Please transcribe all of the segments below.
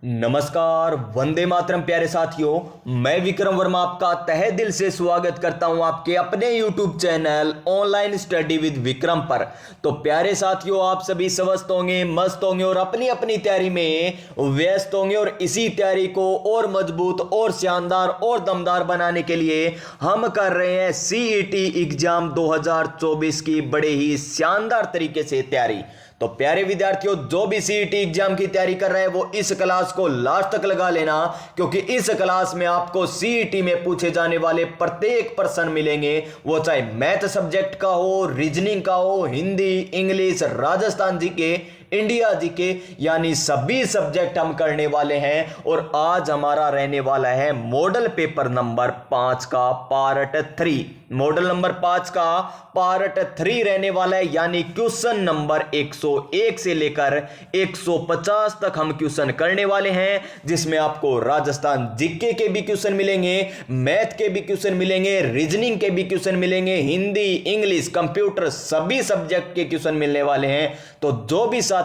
नमस्कार, वंदे मातरम प्यारे साथियों। मैं विक्रम वर्मा आपका तहे दिल से स्वागत करता हूं आपके अपने YouTube channel online study with Vikram पर। तो प्यारे साथियों, आप सभी स्वस्थ होंगे, मस्त होंगे और अपनी अपनी तैयारी में व्यस्त होंगे। और इसी तैयारी को और मजबूत और शानदार और दमदार बनाने के लिए हम कर रहे हैं CET एग्जाम 2024 की बड़े ही शानदार तरीके से तैयारी। तो प्यारे विद्यार्थियों, जो भी CET एग्जाम की तैयारी कर रहे हैं वो इस क्लास को लास्ट तक लगा लेना, क्योंकि इस क्लास में आपको CET में पूछे जाने वाले प्रत्येक प्रश्न मिलेंगे। वो चाहे मैथ सब्जेक्ट का हो, रीजनिंग का हो, Hindi, English, Rajasthan GK, India GK, यानी सभी सब्जेक्ट हम करने वाले हैं। और आज हमारा रहने वाला है मॉडल पेपर नंबर 5 का पार्ट 3। मॉडल नंबर 5 का पार्ट 3 रहने वाला है, यानी क्वेश्चन नंबर 101 से लेकर 150 तक हम क्वेश्चन करने वाले हैं, जिसमें आपको राजस्थान जीके के भी क्वेश्चन मिलेंगे, मैथ के भी क्वेश्चन मिलेंगे, रीजनिंग के भी क्वेश्चन मिलेंगे, हिंदी, इंग्लिश, कंप्यूटर सभी सब्जेक्ट के क्वेश्चन मिलने वाले हैं। तो जो भी साथी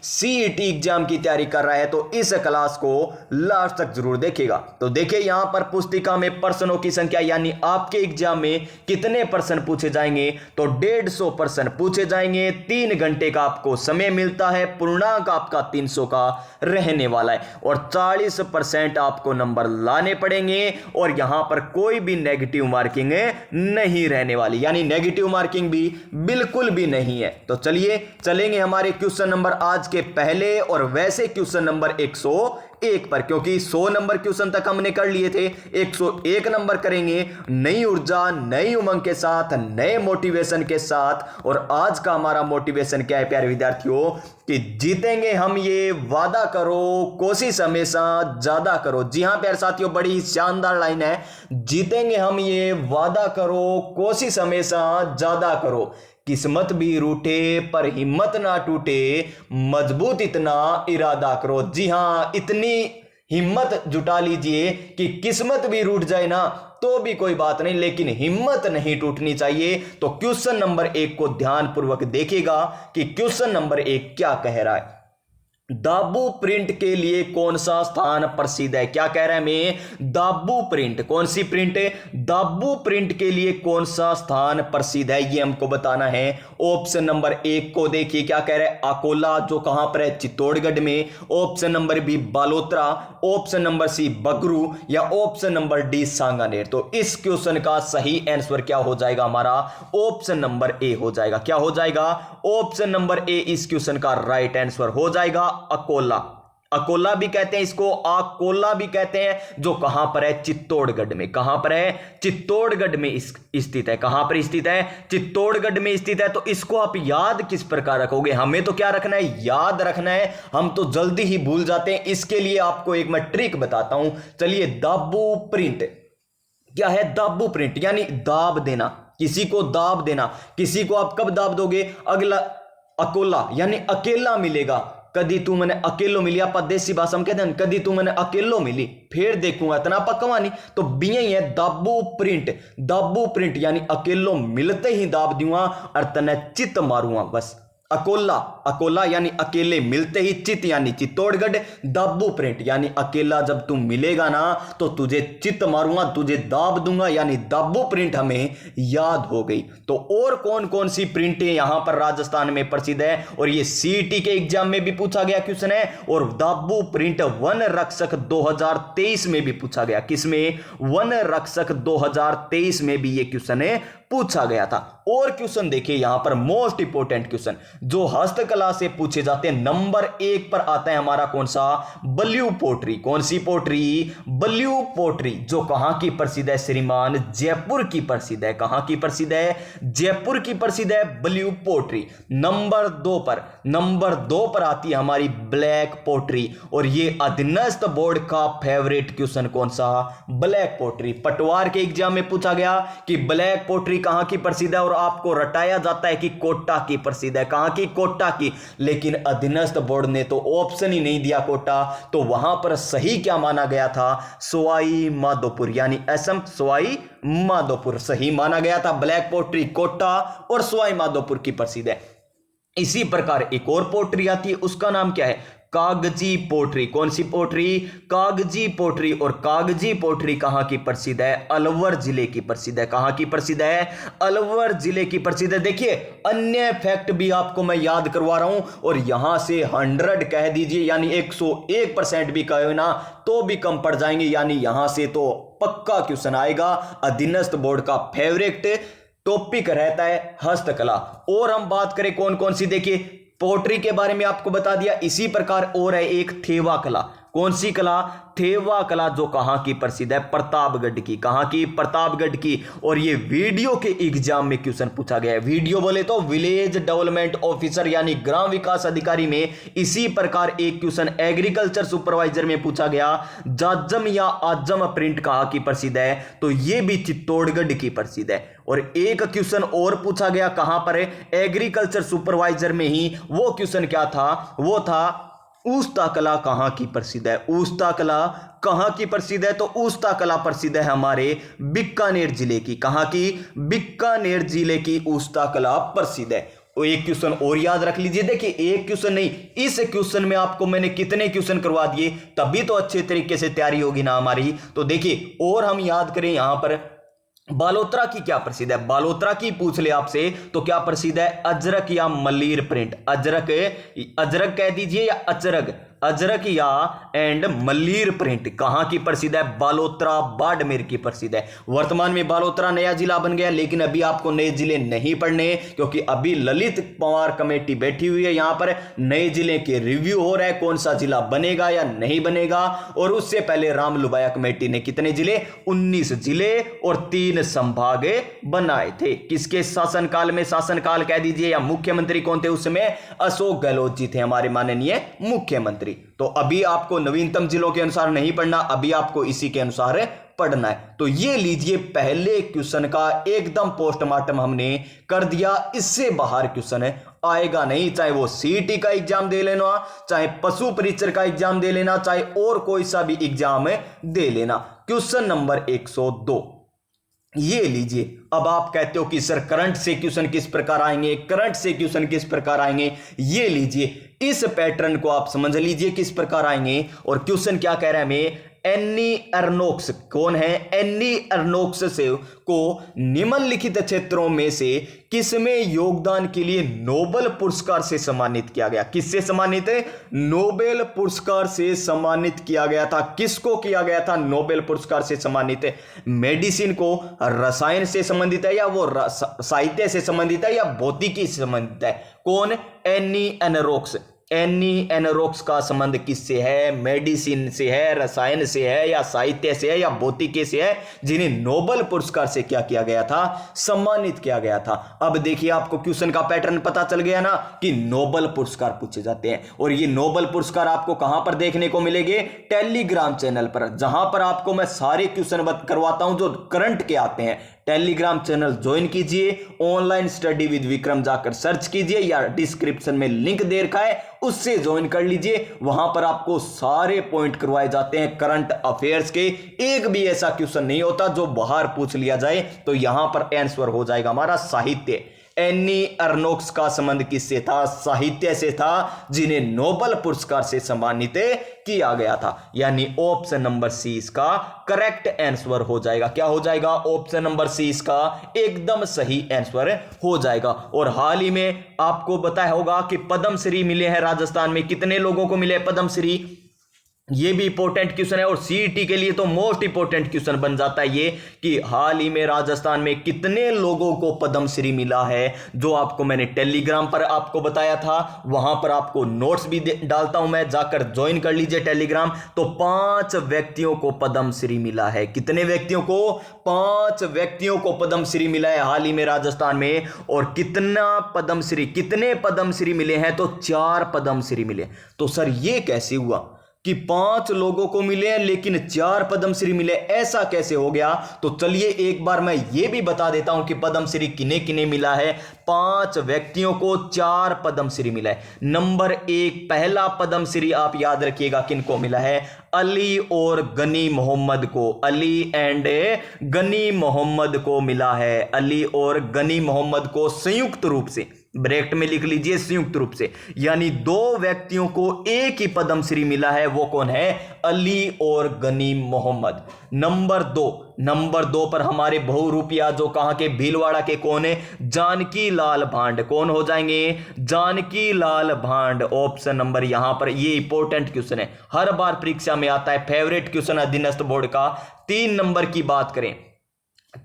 CET एग्जाम की तैयारी कर रहा है तो इस क्लास को लास्ट तक जरूर देखेगा। तो देखिए, यहां पर पुस्तिका में प्रश्नों की संख्या, यानी आपके एग्जाम में कितने प्रश्न पूछे जाएंगे, तो 150 प्रश्न पूछे जाएंगे। 3 घंटे का आपको समय मिलता है, पूर्णांक आपका 300 का रहने वाला है और 40% आपको नंबर लाने पड़ेंगे। और यहां पर कोई भी नेगेटिव मार्किंग नहीं रहने वाली, यानी नेगेटिव मार्किंग भी बिल्कुल भी नहीं है। तो चलिए चलेंगे हमारे क्वेश्चन नंबर आज के पहले और वैसे क्वेश्चन नंबर 101 पर, क्योंकि 100 नंबर क्वेश्चन तक हमने कर लिए थे। 101 नंबर करेंगे नई ऊर्जा, नई उमंग के साथ, नए मोटिवेशन के साथ। और आज का हमारा मोटिवेशन क्या है प्यारे विद्यार्थियों, कि जीतेंगे हम ये वादा करो, कोशिश हमेशा ज्यादा करो। जी हां प्यारे साथियों, बड़ी शानदार लाइन है। जीतेंगे हम ये वादा करो, कोशिश हमेशा ज्यादा करो, किस्मत भी रूठे पर हिम्मत ना टूटे, मजबूत इतना इरादा करो। जी हां, इतनी हिम्मत जुटा लीजिए कि किस्मत भी रूठ जाए ना तो भी कोई बात नहीं, लेकिन हिम्मत नहीं टूटनी चाहिए। तो क्वेश्चन नंबर 1 को ध्यानपूर्वक देखिएगा कि क्वेश्चन नंबर 1 क्या कह रहा है। दाबू प्रिंट के लिए कौन सा स्थान प्रसिद्ध है? क्या कह रहा है मैं, दाबू प्रिंट, कौन सी प्रिंट है? दाबू प्रिंट के लिए कौन सा स्थान प्रसिद्ध है, ये हमको बताना है। ऑप्शन नंबर 1 को देखिए, क्या कह रहा है, अकोला, जो कहां पर है, चित्तौड़गढ़ में। Option number B, Balotra. Option number C, Bagru. या ऑप्शन नंबर डी, सांगानेर। तो इस क्वेश्चन का सही आंसर क्या हो जाएगा हमारा? ऑप्शन नंबर ए हो जाएगा। क्या हो जाएगा? ऑप्शन नंबर ए इस क्वेश्चन का राइट आंसर हो जाएगा। अकोला, अकोला भी कहते हैं इसको, अकोला भी कहते हैं, जो कहां पर है, चित्तौड़गढ़ में। कहां पर है? चित्तौड़गढ़ में स्थित है। कहां पर स्थित है? चित्तौड़गढ़ में स्थित है। तो इसको आप याद किस प्रकार रखोगे? हमें तो क्या रखना है, याद रखना है। हम तो जल्दी ही भूल जाते हैं। इसके लिए आपको एक मैं ट्रिक बताता हूं। चलिए, दाबू प्रिंट क्या है? दाबू प्रिंट यानी दाब देना, किसी को दाब देना। किसी को आप कब दाब दोगे? अगला अकोला यानी अकेला मिलेगा। कदी तू मैंने अकेलो मिली, आप देसी भाषा में कहते हैं कदी तू मैंने अकेलो मिली, फिर देखूंगा इतना पक्का नहीं। तो बिया ही है दाबू प्रिंट। दाबू प्रिंट यानी अकेलो मिलते ही दाब दूंगा और तने चित मारूंगा। बस अकोला, अकोला यानी अकेले मिलते ही, चित यानी चित्तौड़गढ़, दाबू प्रिंट यानी अकेला जब तू मिलेगा ना तो तुझे चित मारूंगा, तुझे दाब दूंगा, यानी दाबू प्रिंट हमें याद हो गई। तो और कौन कौन सी प्रिंटें यहां पर राजस्थान में प्रसिद्ध है, और ये CET के एग्जाम में भी पूछा गया क्वेश्चन है। और दाबू प्रिंट वन रक्षक 2023 में भी पूछा गया। किसमें? वन रक्षक 2023 में भी ये क्वेश्चन है पूछा गया था। और क्वेश्चन देखिए यहां पर, मोस्ट इंपोर्टेंट क्वेश्चन जो हस्तकला से पूछे जाते हैं। नंबर 1 पर आता है हमारा कौन सा? Blue pottery. कौन सी पोट्री? बल्यू पोट्री, जो कहां की प्रसिद्ध है श्रीमान? जयपुर की प्रसिद्ध है। कहां की प्रसिद्ध है? जयपुर की प्रसिद्ध है बल्यू पोट्री। नंबर 2 पर आती है हमारी ब्लैक पोट्री। और ये अधीनस्थ बोर्ड का फेवरेट क्वेश्चन कौन सा? Black pottery. पटवार के एग्जाम में पूछा गया कि ब्लैक पोट्री कहां की प्रसिद्ध है, और आपको रटाया जाता है कि कोटा की प्रसिद्ध है। कहां की? कोटा की। लेकिन अधीनस्थ बोर्ड ने तो ऑप्शन ही नहीं दिया कोटा, तो वहां पर सही क्या माना गया था? सवाई माधोपुर, यानी असम सवाई माधोपुर सही माना गया था। ब्लैक पोट्री कोटा और सवाई माधोपुर की प्रसिद्ध है। इसी प्रकार एक और पोट्री आती है, उसका नाम क्या है? कागजी पोट्री। कौन सी पोट्री? कागजी पोट्री। और कागजी पोट्री कहां की प्रसिद्ध है? अलवर जिले की प्रसिद्ध है। कहां की प्रसिद्ध है? अलवर जिले की प्रसिद्ध है। देखिए अन्य फैक्ट भी आपको मैं याद करवा रहा हूं, और यहां से 100 कह दीजिए, यानी 101% भी कहे ना तो भी कम पड़ जाएंगे, यानी यहां से तो पक्का क्वेश्चन आएगा। अधीनस्थ बोर्ड का फेवरेट टॉपिक रहता है हस्तकला। और हम बात करें कौन कौन सी, देखिए पोट्री के बारे में आपको बता दिया। इसी प्रकार और है एक थेवा कला। कौन सी कला? थेवा कला, जो कहां की प्रसिद्ध है? प्रतापगढ़ की। कहां की? प्रतापगढ़ की। और ये वीडियो के एग्जाम में क्वेश्चन पूछा गया है। वीडियो बोले तो विलेज डेवलपमेंट ऑफिसर यानी ग्राम विकास अधिकारी में इसी प्रकार एक क्वेश्चन एग्रीकल्चर सुपरवाइजर में पूछा गया। जाजम या आजम प्रिंट कहां की प्रसिद्ध है? तो ये भी चित्तौड़गढ़ की प्रसिद्ध है। और एक क्वेश्चन और पूछा गया कहां पर है? एग्रीकल्चर सुपरवाइजर में ही। वो क्वेश्चन क्या था? वो था उस्ता कला कहां की प्रसिद्ध है? उस्ता कला कहां की प्रसिद्ध है? तो उस्ता कला प्रसिद्ध है हमारे बीकानेर जिले की। कहां की? बीकानेर जिले की उस्ता कला प्रसिद्ध है। एक क्वेश्चन और याद रख लीजिए। देखिए एक क्वेश्चन नहीं, इस क्वेश्चन में आपको मैंने कितने क्वेश्चन करवा दिए, तभी तो अच्छे तरीके से तैयारी होगी ना हमारी। तो देखिए और हम याद करें यहां पर बालोत्रा की क्या प्रसिद्ध है? बालोत्रा की पूछ ले आपसे तो क्या प्रसिद्ध है? अजरक या मल्लीर प्रिंट। अजरक, अजरक कह दीजिए या अचरग, अजरक या एंड मल्लीर प्रिंट कहां की प्रसिद्ध है? बालोत्रा बाड़मेर की प्रसिद्ध है। वर्तमान में बालोत्रा नया जिला बन गया, लेकिन अभी आपको नए जिले नहीं पढ़ने, क्योंकि अभी ललित पवार कमेटी बैठी हुई है। यहां पर नए जिले के रिव्यू हो रहा है, कौन सा जिला बनेगा या नहीं बनेगा। और उससे पहले राम लुबाया कमेटी ने कितने जिले? 19 जिले और 3 संभाग बनाए थे। किसके शासनकाल में? शासनकाल कह दीजिए या मुख्यमंत्री कौन थे उस समय? अशोक गहलोत जी थे हमारे माननीय मुख्यमंत्री। तो अभी आपको नवीनतम जिलों के अनुसार नहीं पढ़ना, अभी आपको इसी के अनुसार पढ़ना है। तो ये लीजिए पहले क्वेश्चन का एकदम पोस्टमार्टम हमने कर दिया। इससे बाहर क्वेश्चन आएगा नहीं, चाहे वो सीईटी का एग्जाम दे लेना, चाहे पशु परीक्षर का एग्जाम दे लेना, चाहे और कोई सा भी एग्जाम दे लेना। क्वेश्चन नंबर 102 ये लीजिए। अब आप कहते हो कि सर करंट से क्वेश्चन किस प्रकार आएंगे, करंट से क्वेश्चन किस प्रकार आएंगे? ये लीजिए इस पैटर्न को आप समझ लीजिए किस प्रकार आएंगे। और क्वेश्चन क्या कह रहा है हमें? एनी अर्नोक्स कौन है? एनी अर्नोक्स से को निम्नलिखित क्षेत्रों में से किसमें योगदान के लिए नोबेल पुरस्कार से सम्मानित किया गया? किससे सम्मानित है? नोबेल पुरस्कार से सम्मानित किया गया था। किसको किया गया था नोबेल पुरस्कार से सम्मानित? मेडिसिन को, रसायन से संबंधित है, या वो साहित्य से संबंधित है, या भौतिकी से संबंधित है? कौन? एनी एनरोक्स। एनी एनरोक्स का संबंध किससे है? मेडिसिन से है, रसायन से है, या साहित्य से है, या भौतिकी से है, जिन्हें नोबेल पुरस्कार से क्या किया गया था? सम्मानित किया गया था। अब देखिए आपको क्वेश्चन का पैटर्न पता चल गया ना कि नोबेल पुरस्कार पूछे जाते हैं। और ये नोबेल पुरस्कार आपको कहां पर देखने को मिलेंगे? टेलीग्राम चैनल पर, जहां पर आपको मैं सारे क्वेश्चन करवाता हूं जो करंट के आते हैं। टेलीग्राम चैनल ज्वाइन कीजिए, ऑनलाइन स्टडी विद विक्रम जाकर सर्च कीजिए, या डिस्क्रिप्शन में लिंक दे रखा है उससे ज्वाइन कर लीजिए। वहां पर आपको सारे पॉइंट करवाए जाते हैं करंट अफेयर्स के। एक भी ऐसा क्वेश्चन नहीं होता जो बाहर पूछ लिया जाए। तो यहां पर आंसर हो जाएगा हमारा साहित्य। एनी अर्नोक्स का संबंध किससे था? साहित्य से था, जिन्हें नोबेल पुरस्कार से सम्मानित किया गया था। यानी ऑप्शन नंबर सी इसका करेक्ट आंसर हो जाएगा। क्या हो जाएगा? ऑप्शन नंबर सी इसका एकदम सही आंसर हो जाएगा। और हाल ही में आपको बताया होगा कि पद्मश्री मिले हैं राजस्थान में। कितने लोगों को मिले पद्मश्री? ये भी इंपॉर्टेंट क्वेश्चन है, और सीईटी के लिए तो मोस्ट इंपॉर्टेंट क्वेश्चन बन जाता है ये कि हाल ही में राजस्थान में कितने लोगों को पद्मश्री मिला है। जो आपको मैंने टेलीग्राम पर आपको बताया था, वहां पर आपको नोट्स भी डालता हूं मैं, जाकर ज्वाइन कर लीजिए टेलीग्राम। तो 5 व्यक्तियों को पद्मश्री मिला है। कितने व्यक्तियों को? 5 व्यक्तियों को पद्मश्री मिला है हाल ही में राजस्थान में। और कितने पद्मश्री मिले हैं? तो 4 पद्मश्री मिले। तो सर ये कैसे हुआ कि 5 लोगों को मिले हैं लेकिन 4 पद्मश्री मिले? ऐसा कैसे हो गया? तो चलिए एक बार मैं ये भी बता देता हूं कि पद्मश्री किन्हें किन्हें मिला है। 5 व्यक्तियों को 4 पद्मश्री मिला है। नंबर 1 पहला पद्मश्री आप याद रखिएगा किनको मिला है? अली और गनी मोहम्मद को। अली एंड गनी मोहम्मद को मिला है। अली और गनी मोहम्मद को संयुक्त रूप से, ब्रैकेट में लिख लीजिए संयुक्त रूप से, यानी दो व्यक्तियों को एक ही पद्मश्री मिला है। वो कौन है? अली और गनी मोहम्मद। नंबर दो पर हमारे बहुरूपिया जो कहां के? भीलवाड़ा के। कौन है? जानकी लाल भांड। कौन हो जाएंगे? जानकी लाल भांड। ऑप्शन नंबर यहां पर, ये इंपॉर्टेंट क्वेश्चन है, हर बार परीक्षा में आता है, फेवरेट क्वेश्चन अधीनस्थ बोर्ड का। 3 नंबर की बात करें,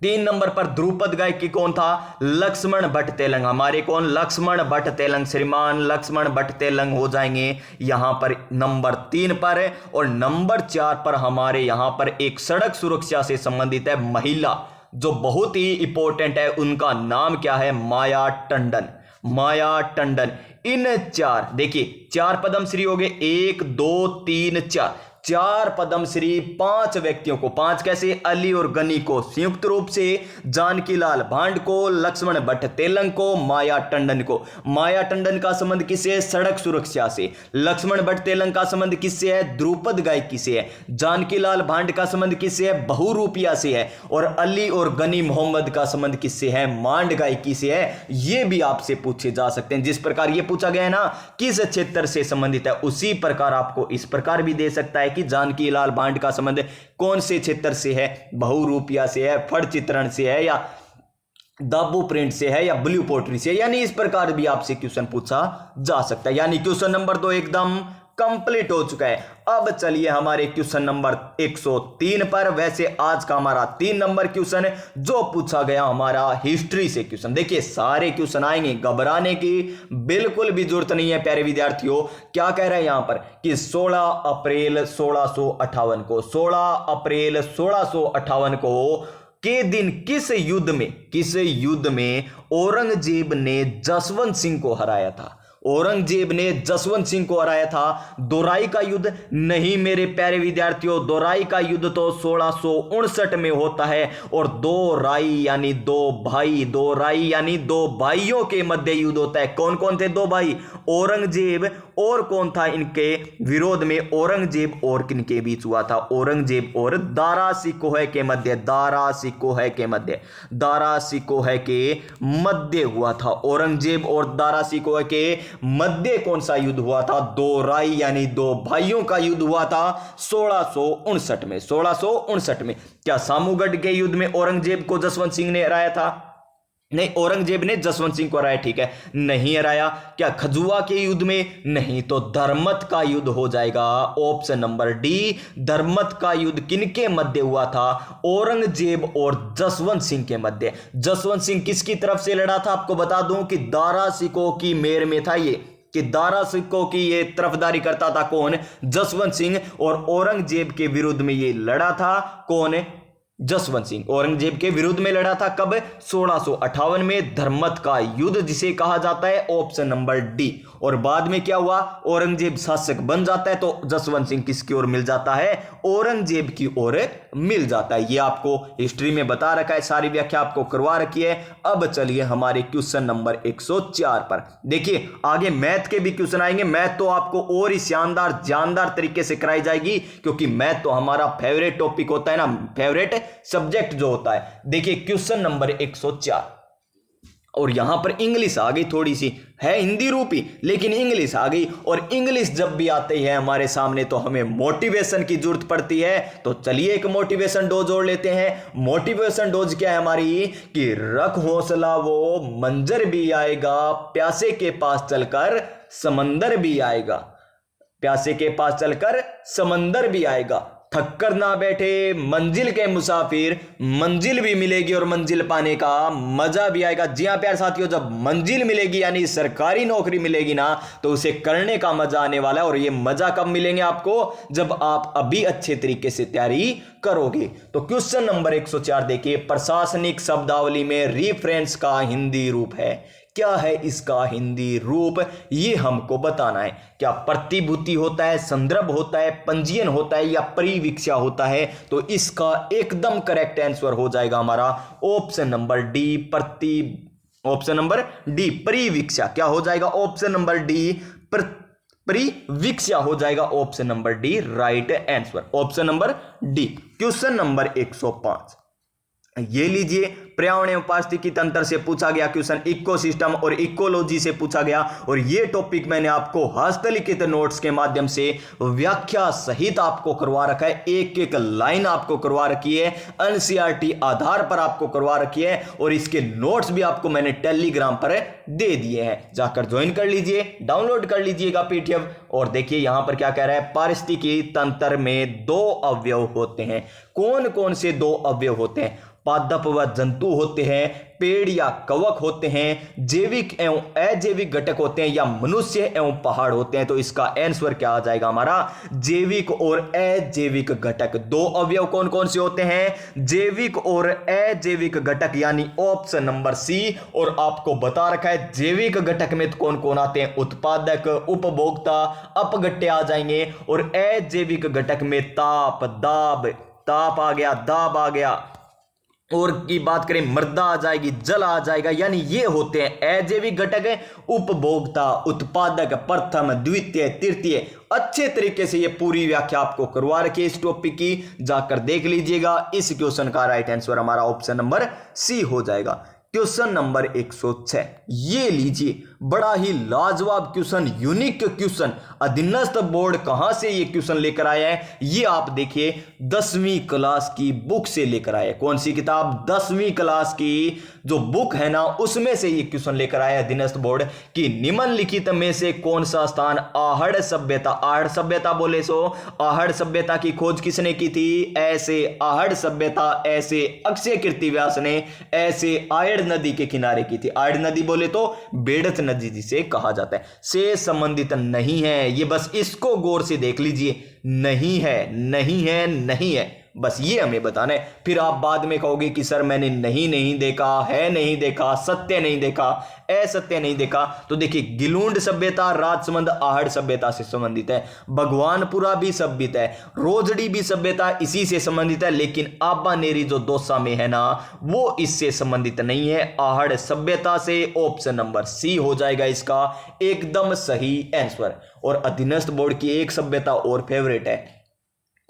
3 नंबर पर ध्रुपद गायकी कौन था? लक्ष्मण भट्ट तेलंग। हमारे कौन? लक्ष्मण भट्ट तेलंग, श्रीमान लक्ष्मण भट्ट तेलंग हो जाएंगे यहां पर नंबर 3 पर। और नंबर 4 पर हमारे यहां पर एक सड़क सुरक्षा से संबंधित है महिला, जो बहुत ही इंपॉर्टेंट है, उनका नाम क्या है? माया टंडन। माया टंडन। इन 4, देखिए 4 पद्मश्री हो गए, 1 2 3 4, 4 पद्मश्री 5 व्यक्तियों को, 5 कैसे? अली और गनी को संयुक्त रूप से, जानकी लाल भांड को, लक्ष्मण भट्ट तेलंग को, माया टंडन को। माया टंडन का संबंध किससे है? सड़क सुरक्षा से। लक्ष्मण भट्ट तेलंग का संबंध किससे है? ध्रुपद गायकी से है। जानकी लाल भांड का संबंध किससे है? बहुरूपिया से है। और अली और गनी मोहम्मद का संबंध किससे है? मांड गायकी से है। यह भी आपसे पूछे जा सकते हैं। जिस प्रकार यह पूछा गया है ना किस क्षेत्र से संबंधित है, उसी प्रकार आपको इस प्रकार भी दे सकता है कि जानकी लाल भांड का संबंध कौन से क्षेत्र से है? बहुरूपिया से है, फड़ चित्रण से है, या दाबू प्रिंट से है, या ब्लू पोट्री से। यानी इस प्रकार भी आपसे क्वेश्चन पूछा जा सकता है। यानी क्वेश्चन नंबर 2 एकदम कंप्लीट हो चुका है। अब चलिए हमारे क्वेश्चन नंबर 103 पर। वैसे आज का हमारा 3 नंबर क्वेश्चन जो पूछा गया हमारा हिस्ट्री से क्वेश्चन। देखिए सारे क्वेश्चन आएंगे, घबराने की बिल्कुल भी जरूरत नहीं है प्यारे विद्यार्थियों। क्या कह रहे हैं यहां पर कि 16 अप्रैल 1658 को, 16 अप्रैल 1658 को के दिन किस युद्ध में औरंगजेब ने जसवंत सिंह को हराया था? औरंगजेब ने जसवंत सिंह को हराया था। दोराई का युद्ध? नहीं मेरे प्यारे विद्यार्थियों, दोराई का युद्ध तो 1659 में होता है। और दो राई यानी दो भाइयों के मध्य युद्ध होता है। कौन कौन थे 2 भाई? औरंगजेब और कौन था इनके विरोध में? औरंगजेब और किनके बीच हुआ था? औरंगजेब और दारा शिकोह के मध्य, दारा शिकोह के मध्य हुआ था। औरंगजेब और दारा शिकोह के मध्य कौन सा युद्ध हुआ था? दोराई यानी 2 भाइयों का युद्ध हुआ था 1659 में। 1659 में क्या सामूगढ़ के युद्ध में औरंगजेब को जसवंत सिंह ने हराया था? नहीं, औरंगजेब ने जसवंत सिंह को हराया, ठीक है, नहीं हराया। क्या खजुआ के युद्ध में? नहीं, तो धर्मत का युद्ध हो जाएगा ऑप्शन नंबर डी। धर्मत का युद्ध किनके मध्य हुआ था? औरंगजेब और जसवंत सिंह के मध्य। जसवंत सिंह किसकी तरफ से लड़ा था? आपको बता दूं कि दारा शिकोह की मेर में था ये, कि दारा शिकोह की ये तरफदारी करता था कौन? जसवंत सिंह। और औरंगजेब के विरुद्ध में ये लड़ा था कौन? जसवंत सिंह। औरंगजेब के विरुद्ध में लड़ा था कब? 1658 में, धर्मत का युद्ध जिसे कहा जाता है, ऑप्शन नंबर डी। और बाद में क्या हुआ? औरंगजेब शासक बन जाता है, तो जसवंत सिंह किसकी ओर मिल जाता है? औरंगजेब की ओर मिल जाता है। ये आपको हिस्ट्री में बता रखा है, सारी व्याख्या आपको करवा रखी है। अब चलिए हमारे क्वेश्चन नंबर 104 पर। देखिए आगे मैथ के भी क्वेश्चन आएंगे। मैथ तो आपको और ही शानदार जानदार तरीके से कराई जाएगी, क्योंकि मैथ तो हमारा फेवरेट टॉपिक होता है ना, फेवरेट सब्जेक्ट जो होता है। देखिए क्वेश्चन नंबर 104, और यहां पर इंग्लिश आ गई, थोड़ी सी है हिंदी रूपी, लेकिन इंग्लिश आ गई। और इंग्लिश जब भी आती है हमारे सामने तो हमें मोटिवेशन की जरूरत पड़ती है। तो चलिए एक मोटिवेशन डोज जोड़ लेते हैं। मोटिवेशन डोज क्या है हमारी? कि रख हौसला वो मंजर भी आएगा, प्यासे के पास चलकर समंदर भी आएगा, प्यासे के पास चलकर समंदर भी आएगा। थक कर ना बैठे मंजिल के मुसाफिर, मंजिल भी मिलेगी और मंजिल पाने का मजा भी आएगा। जी हाँ प्यारे साथियों, जब मंजिल मिलेगी यानी सरकारी नौकरी मिलेगी ना, तो उसे करने का मजा आने वाला है। और ये मजा कब मिलेंगे आपको? जब आप अभी अच्छे तरीके से तैयारी करोगे। तो क्वेश्चन नंबर 104 देखिए, प्रशासनिक शब्दावली में रिफरेंस का हिंदी रूप है। क्या है इसका हिंदी रूप? ये हमको बताना है। क्या प्रतिभूति होता है, संदर्भ होता है, पंजीयन होता है, या परिवीक्षा होता है? तो इसका एकदम करेक्ट आंसर हो जाएगा हमारा option number D, option number D, परिवीक्षा। क्या हो जाएगा? ऑप्शन नंबर डी, परिवीक्षा हो जाएगा option number D, right answer, option number D. Question number 105 ये लीजिए, पर्यावरण एवं पारिस्थितिकी तंत्र से पूछा गया क्वेश्चन, इकोसिस्टम और इकोलॉजी से पूछा गया। और ये टॉपिक मैंने आपको हस्तलिखित नोट्स के माध्यम से व्याख्या सहित आपको करवा रखा है, एक एक लाइन आपको करवा रखी है, एनसीईआरटी आधार पर आपको करवा रखी है। और इसके नोट्स भी आपको मैंने टेलीग्राम पर दे दिए हैं, जाकर ज्वाइन कर लीजिए, डाउनलोड कर लीजिएगा पीडीएफ। और देखिए यहां पर क्या कह रहा है, पारिस्थितिकी तंत्र में दो अवयव होते हैं। कौन कौन से दो अवयव होते हैं? पादप व जंतु होते हैं, पेड़ या कवक होते हैं, जैविक एवं अजैविक घटक होते हैं, या मनुष्य एवं पहाड़ होते हैं। तो इसका आंसर क्या आ जाएगा हमारा? जैविक और अजैविक घटक। दो अवयव कौन कौन से होते हैं? जैविक और अजैविक घटक, यानी ऑप्शन नंबर सी। और आपको बता रखा है जैविक घटक में कौन कौन आते हैं? उत्पादक, उपभोक्ता, अपघट्य आ जाएंगे। और अजैविक घटक में ताप, दाब, ताप आ गया, दाब आ गया, और की बात करें मृदा आ जाएगी, जल आ जाएगा। यानी ये होते हैं अजैविक घटक, उपभोक्ता, उत्पादक, प्रथम, द्वितीय, तृतीय। अच्छे तरीके से ये पूरी व्याख्या आपको करवा रखी है इस टॉपिक की, जाकर देख लीजिएगा। इस क्वेश्चन का राइट आंसर हमारा ऑप्शन नंबर सी हो जाएगा। क्वेश्चन नंबर 106, ये लीजिए, बड़ा ही लाजवाब क्वेश्चन, यूनिक क्वेश्चन। अधीनस्थ बोर्ड कहां से ये क्वेश्चन लेकर आया है? ये आप देखिए 10वीं क्लास की बुक से लेकर आया है। कौन सी किताब? 10वीं क्लास की जो बुक है ना, उसमें से ये क्वेश्चन लेकर आया है अधीनस्थ बोर्ड कि निम्नलिखित में से कौन सा स्थान आहड़ सभ्यता, आहड़ सभ्यता बोले सो, आहड़ सभ्यता की खोज किसने की थी? ऐसे आहड़ सभ्यता, ऐसे अक्षय कृतिव्यास ने ऐसे आयड़ नदी के किनारे की थी। आयड़ नदी बोले तो बेड़त नदी जिसे कहा जाता है, से संबंधित नहीं है। ये बस इसको गौर से देख लीजिए, नहीं है, नहीं है, नहीं है, बस ये हमें बताना है। फिर आप बाद में कहोगे कि सर मैंने नहीं देखा है, नहीं देखा, सत्य नहीं देखा, असत्य नहीं देखा। तो देखिए गिलूंड सभ्यता राजसमंद आहड़ सभ्यता से संबंधित है, भगवानपुरा भी सभ्यता है, रोजड़ी भी सभ्यता इसी से संबंधित है। लेकिन आबानेरी जो दौसा में है ना, वो इससे संबंधित नहीं है, आहड़ सभ्यता से। ऑप्शन नंबर सी हो जाएगा इसका एकदम सही आंसर। और अधीनस्थ बोर्ड की एक सभ्यता और फेवरेट है,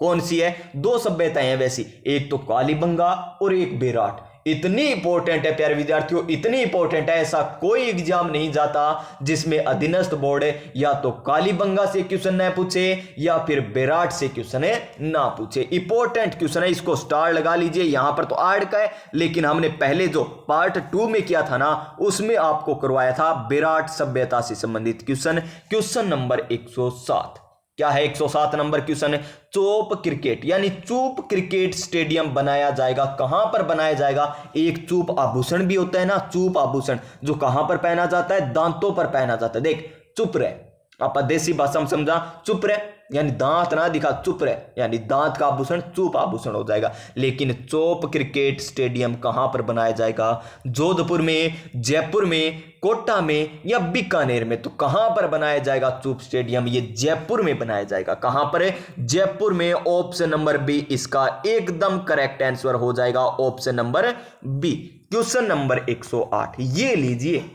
कौन सी है? दो सभ्यताएं हैं वैसी, एक तो कालीबंगा और एक बेराट। इतनी इंपॉर्टेंट है प्यारे विद्यार्थियों, इतनी इंपॉर्टेंट है, ऐसा कोई एग्जाम नहीं जाता जिसमें अधीनस्थ बोर्ड या तो कालीबंगा से क्वेश्चन न पूछे या फिर बेराट से क्वेश्चन ना पूछे। इंपॉर्टेंट क्वेश्चन है, इसको स्टार लगा लीजिए। यहां पर तो आड़ का है, लेकिन हमने पहले जो पार्ट 2 में किया था ना, उसमें आपको करवाया था बेराट सभ्यता से संबंधित क्वेश्चन। क्वेश्चन नंबर 107 क्या है? 107 नंबर क्वेश्चन है, चोप क्रिकेट यानी चूप क्रिकेट स्टेडियम बनाया जाएगा। कहां पर बनाया जाएगा? एक चूप आभूषण भी होता है ना, चूप आभूषण जो कहां पर पहना जाता है? दांतों पर पहना जाता है। देख चुप रहे, आप देसी भाषा में समझा, चुप रहे यानी दांत ना दिखा, चुप रहे यानी दांत का आभूषण चूप आभूषण हो जाएगा। लेकिन चोप क्रिकेट स्टेडियम कहां पर बनाया जाएगा? जोधपुर में, जयपुर में, कोटा में या बीकानेर में? तो कहां पर बनाया जाएगा चूप स्टेडियम? ये जयपुर में बनाया जाएगा। कहां पर है? जयपुर में। ऑप्शन नंबर बी इसका एकदम करेक्ट आंसर हो जाएगा, option number B. Question number 108, ये लीजिए,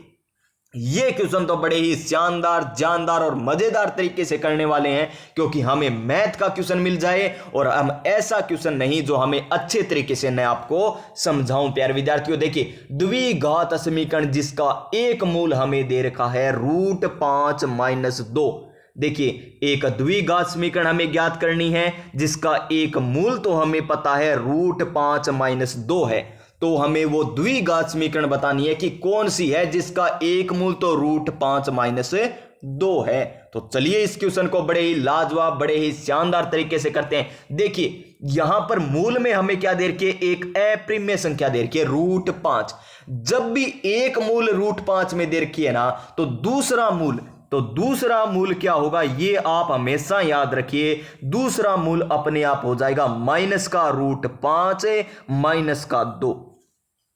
ये क्वेश्चन तो बड़े ही शानदार, जानदार और मजेदार तरीके से करने वाले हैं, क्योंकि हमें मैथ का क्वेश्चन मिल जाए और हम ऐसा क्वेश्चन नहीं जो हमें अच्छे तरीके से मैं आपको समझाऊं। प्यारे विद्यार्थियों देखिए, द्विघात समीकरण जिसका एक मूल हमें दे रखा है √5 - 2। देखिए एक द्विघात समीकरण हमें ज्ञात करनी है जिसका एक मूल तो हमें पता है √5 - 2 है। तो हमें वो द्विघात समीकरण बतानी है कि कौन सी है जिसका एक मूल तो √5 - 2 है। तो चलिए इस क्वेश्चन को बड़े ही लाजवाब, बड़े ही शानदार तरीके से करते हैं। देखिए यहां पर मूल में हमें क्या दे रखी है? एक अप्रिमेय संख्या दे रखी है √5। जब भी एक मूल √5 में दे रखी है ना, तो दूसरा मूल क्या होगा? ये आप हमेशा याद रखिए, दूसरा मूल अपने आप हो जाएगा माइनस का √5 माइनस का 2।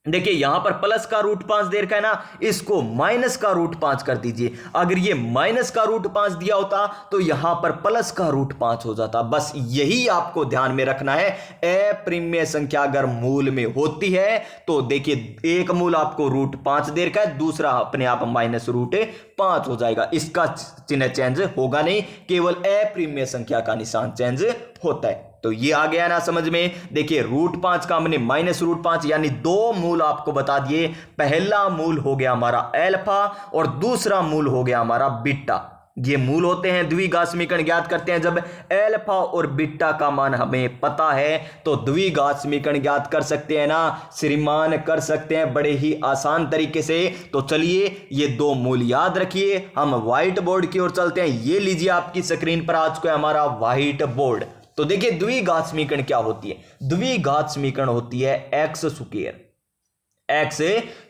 देखिए यहां पर प्लस का √5 दे रखा है ना, इसको माइनस का √5 कर दीजिए। अगर ये माइनस का √5 दिया होता तो यहां पर प्लस का √5 हो जाता। बस यही आपको ध्यान में रखना है। अप्रिमेय संख्या अगर मूल में होती है तो देखिए एक मूल आपको √5 दे रखा है, दूसरा अपने आप माइनस √5 हो जाएगा। इसका चिन्ह चेंज होगा नहीं, केवल अप्रिमेय संख्या का निशान चेंज होता है। तो ये आ गया ना समझ में। देखिए √5 का हमने -√5 यानी दो मूल आपको बता दिए। पहला मूल हो गया हमारा अल्फा और दूसरा मूल हो गया हमारा बीटा। ये मूल होते हैं। द्विघात समीकरण ज्ञात करते हैं जब अल्फा और बीटा का मान हमें पता है तो द्विघात समीकरण ज्ञात कर सकते हैं ना श्रीमान, कर सकते हैं बड़े ही आसान तरीके से। तो चलिए ये दो मूल याद रखिए, हम व्हाइट बोर्ड की ओर चलते हैं। ये लीजिए आपकी स्क्रीन पर आ चुका है हमारा व्हाइट बोर्ड। तो देखिए द्विघात समीकरण क्या होती है। द्विघात समीकरण होती है एक्स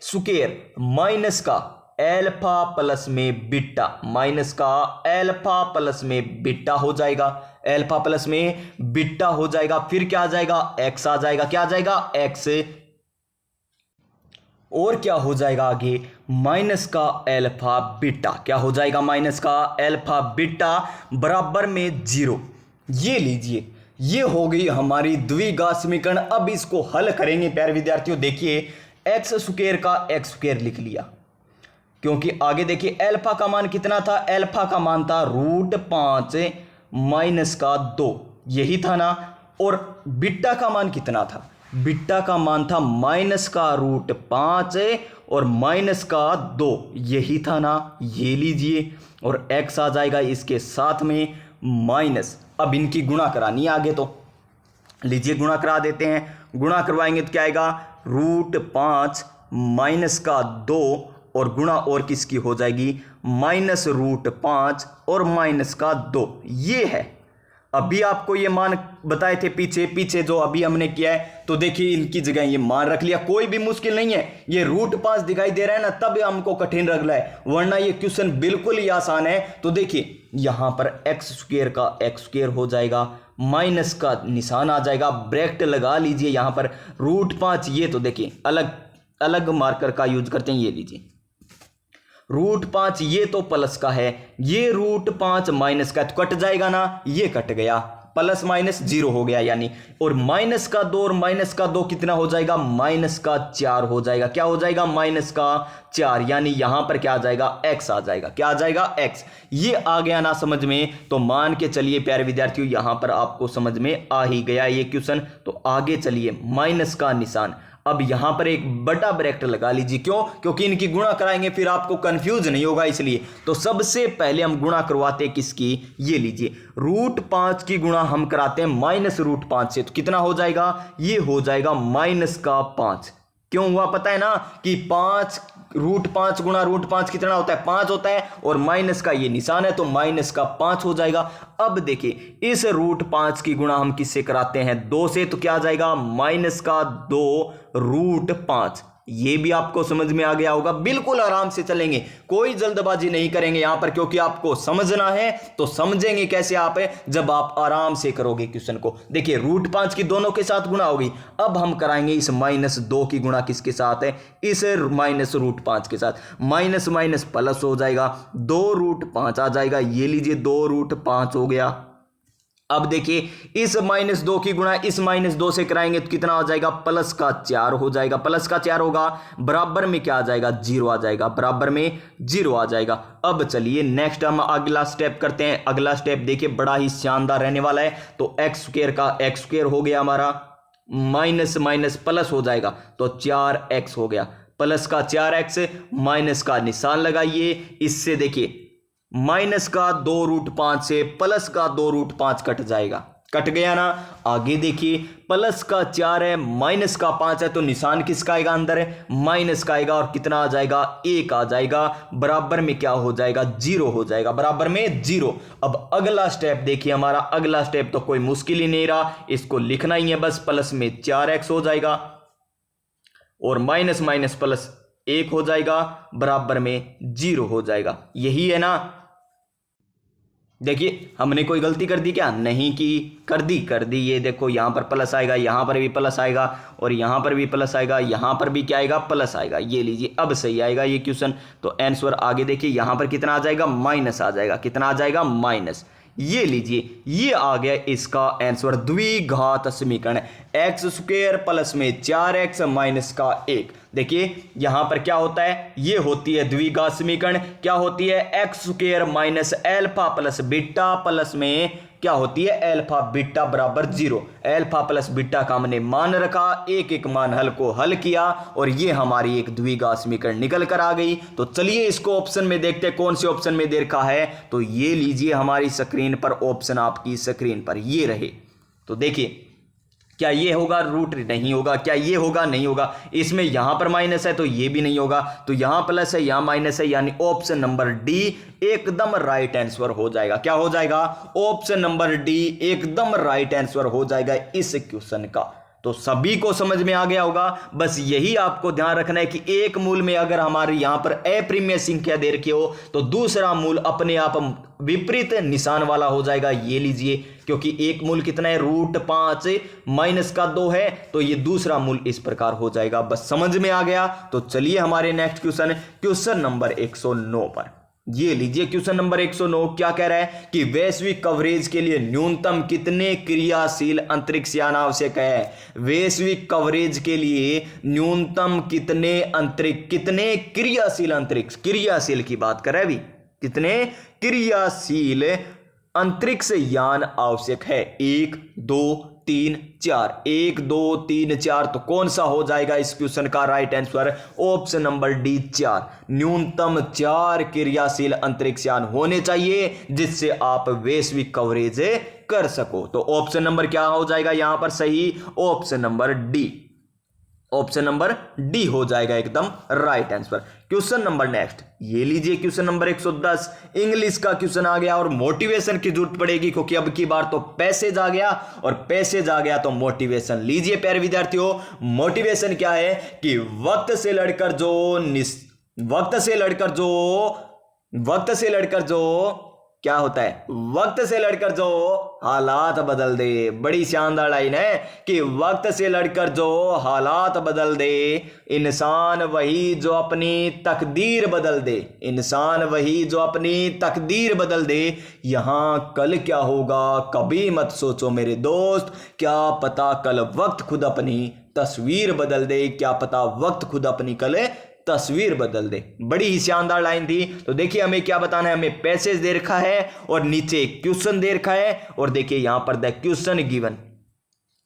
स्क्वायर माइनस का अल्फा प्लस में बीटा, माइनस का अल्फा प्लस में बीटा हो जाएगा, अल्फा प्लस में बीटा हो जाएगा। फिर क्या आ जाएगा, एक्स आ जाएगा। क्या आ जाएगा, एक्स। और क्या हो जाएगा आगे, माइनस का अल्फा बीटा। क्या हो जाएगा, माइनस का अल्फा बीटा बराबर में 0। ये लीजिए, ये हो गई हमारी द्विघात समीकरण। अब इसको हल करेंगे प्यारे विद्यार्थियों। देखिए एक्स स्क्वायर का एक्स स्क्वायर लिख लिया, क्योंकि आगे देखिए अल्फा का मान कितना था, अल्फा का मान था √5 माइनस का 2, यही था ना। और बीटा का मान कितना था, बीटा का मान था माइनस का √5 और माइनस का 2, यही था ना। ये लीजिए और एक्स आ जाएगा इसके साथ में माइनस। अब इनकी गुणा करानी है आगे, तो लीजिए गुणा करा देते हैं। गुणा करवाएंगे तो क्या आएगा, √5 माइनस का 2 और गुणा और किसकी हो जाएगी, -√5 और माइनस का 2। ये है। अभी आपको ये मान बताए थे पीछे जो अभी हमने किया है। तो देखिए इनकी जगह ये मान रख लिया, कोई भी मुश्किल नहीं है। ये √5 दिखाई दे रहा है ना, तब हमको कठिन लग रहा है, वरना ये क्वेश्चन बिल्कुल ही आसान है। तो देखिए यहां पर एक्स स्क्वायर का एक्स स्क्वायर हो जाएगा, माइनस का निशान आ जाएगा, ब्रैकेट लगा लीजिए यहां पर। √5 ये तो देखिए अलग अलग मार्कर का यूज करते हैं। ये लीजिए √5 ये तो प्लस का है, ये √5 माइनस का, तो कट जाएगा ना, ये कट गया, प्लस माइनस 0 हो गया यानी। और माइनस का 2 और माइनस का 2 कितना हो जाएगा, -4 हो जाएगा। क्या हो जाएगा, -4, यानी यहां पर क्या आ जाएगा, x आ जाएगा। क्या आ जाएगा, x। ये आ गया ना समझ में। तो मान के चलिए प्यारे विद्यार्थियों यहां पर आपको समझ में आ ही गया ये क्वेश्चन। तो आगे चलिए, माइनस का निशान, अब यहां पर एक बड़ा ब्रैकेट लगा लीजिए। क्यों, क्योंकि इनकी गुणा कराएंगे फिर आपको कंफ्यूज नहीं होगा, इसलिए। तो सबसे पहले हम गुणा करवाते हैं किसकी, ये लीजिए √5 की गुणा हम कराते हैं -√5 से। तो कितना हो जाएगा, ये हो जाएगा -5। क्यों हुआ पता है ना, कि 5 √5 गुणा √5 कितना होता है, 5 होता है। और माइनस का ये निशान है तो -5 हो जाएगा। अब देखिए इस √5 की गुणा हम किससे कराते हैं, 2 से। तो क्या आ जाएगा, -2 √5। ये भी आपको समझ में आ गया होगा। बिल्कुल आराम से चलेंगे, कोई जल्दबाजी नहीं करेंगे यहां पर, क्योंकि आपको समझना है। तो समझेंगे कैसे आप, जब आप आराम से करोगे क्वेश्चन को। देखिए √5 की दोनों के साथ गुणा होगी। अब हम कराएंगे इस -2 की गुणा किसके साथ है, इस -√5 के साथ। माइनस माइनस प्लस हो जाएगा, 2√5 आ जाएगा। ये लीजिए 2√5 हो गया। अब देखिए इस -2 की गुणा इस -2 से कराएंगे तो कितना हो जाएगा, +4 हो जाएगा। +4 होगा, बराबर में क्या आ जाएगा, 0 आ जाएगा, बराबर में 0 आ जाएगा। अब चलिए नेक्स्ट हम अगला स्टेप करते हैं। अगला स्टेप देखिए बड़ा ही शानदार रहने वाला है। तो एक्स स्क्वायर का एक्स स्क्वायर हो गया हमारा, माइनस माइनस प्लस हो जाएगा तो 4x हो गया। प्लस का 4x, माइनस का निशान लगाइए। इससे देखिए माइनस का 2√5 से प्लस का 2√5 कट जाएगा, कट गया ना। आगे देखिए प्लस का 4 है, माइनस का 5 है, तो निशान किसका आएगा, अंदर है माइनस का आएगा। और कितना आ जाएगा, 1 आ जाएगा, बराबर में क्या हो जाएगा, 0 हो जाएगा, बराबर में 0। अब अगला स्टेप देखिए हमारा। अगला स्टेप तो कोई मुश्किल ही नहीं रहा, इसको लिखना ही है बस। प्लस में 4x हो जाएगा और माइनस माइनस प्लस 1 हो जाएगा, बराबर में 0 हो जाएगा। यही है ना। देखिए हमने कोई गलती कर दी क्या, नहीं की, कर दी। ये देखो यहां पर प्लस आएगा, यहां पर भी प्लस आएगा, और यहां पर भी प्लस आएगा, यहां पर भी क्या आएगा, प्लस आएगा। ये लीजिए अब सही आएगा ये क्वेश्चन। तो आंसर आगे देखिए यहां पर कितना आ जाएगा, माइनस आ जाएगा। कितना आ जाएगा, माइनस। ये लीजिए ये आ गया इसका आंसर, द्विघात समीकरण x² प्लस में 4x माइनस का 1। देखिए यहां पर क्या होता है, ये होती है द्विघात समीकरण, क्या होती है x square minus alpha plus beta plus में क्या होती है एल्फा बीटा बराबर 0। एल्फा प्लस बीटा का हमने मान रखा, एक एक मान हल को हल किया और ये हमारी एक द्विघात समीकरण निकल कर आ गई। तो चलिए इसको ऑप्शन में देखते हैं कौन से ऑप्शन में दे रखा है। तो ये लीजिए हमारी स्क्रीन पर ऑप्शन, आपकी स्क्रीन पर ये रहे। तो देखिए क्या ये होगा, रूट नहीं होगा, क्या ये होगा, नहीं होगा। इसमें यहां पर माइनस है तो ये भी नहीं होगा, तो यहां प्लस है यहां माइनस है, यानी ऑप्शन नंबर डी एकदम राइट आंसर हो जाएगा। क्या हो जाएगा, ऑप्शन नंबर डी एकदम राइट आंसर हो जाएगा इस क्वेश्चन का। तो सभी को समझ में आ गया होगा। बस यही आपको ध्यान रखना है कि एक मूल में अगर हमारे यहां पर अप्रिमेय संख्या दे रखी हो तो दूसरा मूल अपने आप विपरीत निशान वाला हो जाएगा। ये लीजिए, क्योंकि एक मूल कितना है, √5 माइनस का 2 है, तो ये दूसरा मूल इस प्रकार हो जाएगा। बस समझ में आ गया। तो चलिए हमारे नेक्स्ट क्वेश्चन नंबर 109 पर। ये लीजिए क्वेश्चन नंबर 109 क्या कह रहा है कि वैश्विक कवरेज के लिए न्यूनतम कितने क्रियाशील अंतरिक्ष यान आवश्यक है। वैश्विक कवरेज के लिए न्यूनतम कितने क्रियाशील अंतरिक्ष, क्रियाशील की बात कर रहे हैं अभी, कितने क्रियाशील अंतरिक्ष यान आवश्यक है। 1 2 3 4, 1 2 3 4। तो कौन सा हो जाएगा इस क्वेश्चन का right answer, option number D 4। न्यूनतम 4 क्रियाशील अंतरिक्ष यान होने चाहिए जिससे आप वैश्विक कवरेज कर सको। तो ऑप्शन नंबर क्या हो जाएगा यहां पर सही, option number D, option number D हो जाएगा एकदम right answer. Question number next, ये लीजिए क्वेश्चन नंबर 110 इंग्लिश का क्वेश्चन आ गया और मोटिवेशन की जरूरत पड़ेगी क्योंकि अब की बार तो पैसेज आ गया और पैसेज आ गया तो मोटिवेशन। लीजिए प्यारे विद्यार्थियों, मोटिवेशन क्या है कि वक्त से लड़कर जो क्या होता है, वक्त से लड़कर जो हालात बदल दे। बड़ी शानदार लाइन है कि वक्त से लड़कर जो हालात बदल दे, इंसान वही जो अपनी तकदीर बदल दे, इंसान वही जो अपनी तकदीर बदल दे। यहां कल क्या होगा कभी मत सोचो मेरे दोस्त, क्या पता कल वक्त खुद अपनी तस्वीर बदल दे, क्या पता वक्त खुद अपनी कल तस्वीर बदल दे। बड़ी ही शानदार लाइन थी। तो देखिए हमें क्या बताना है, हमें पैसेज दे रखा है और नीचे क्वेश्चन दे रखा है और देखिए यहां पर द क्वेश्चन गिवन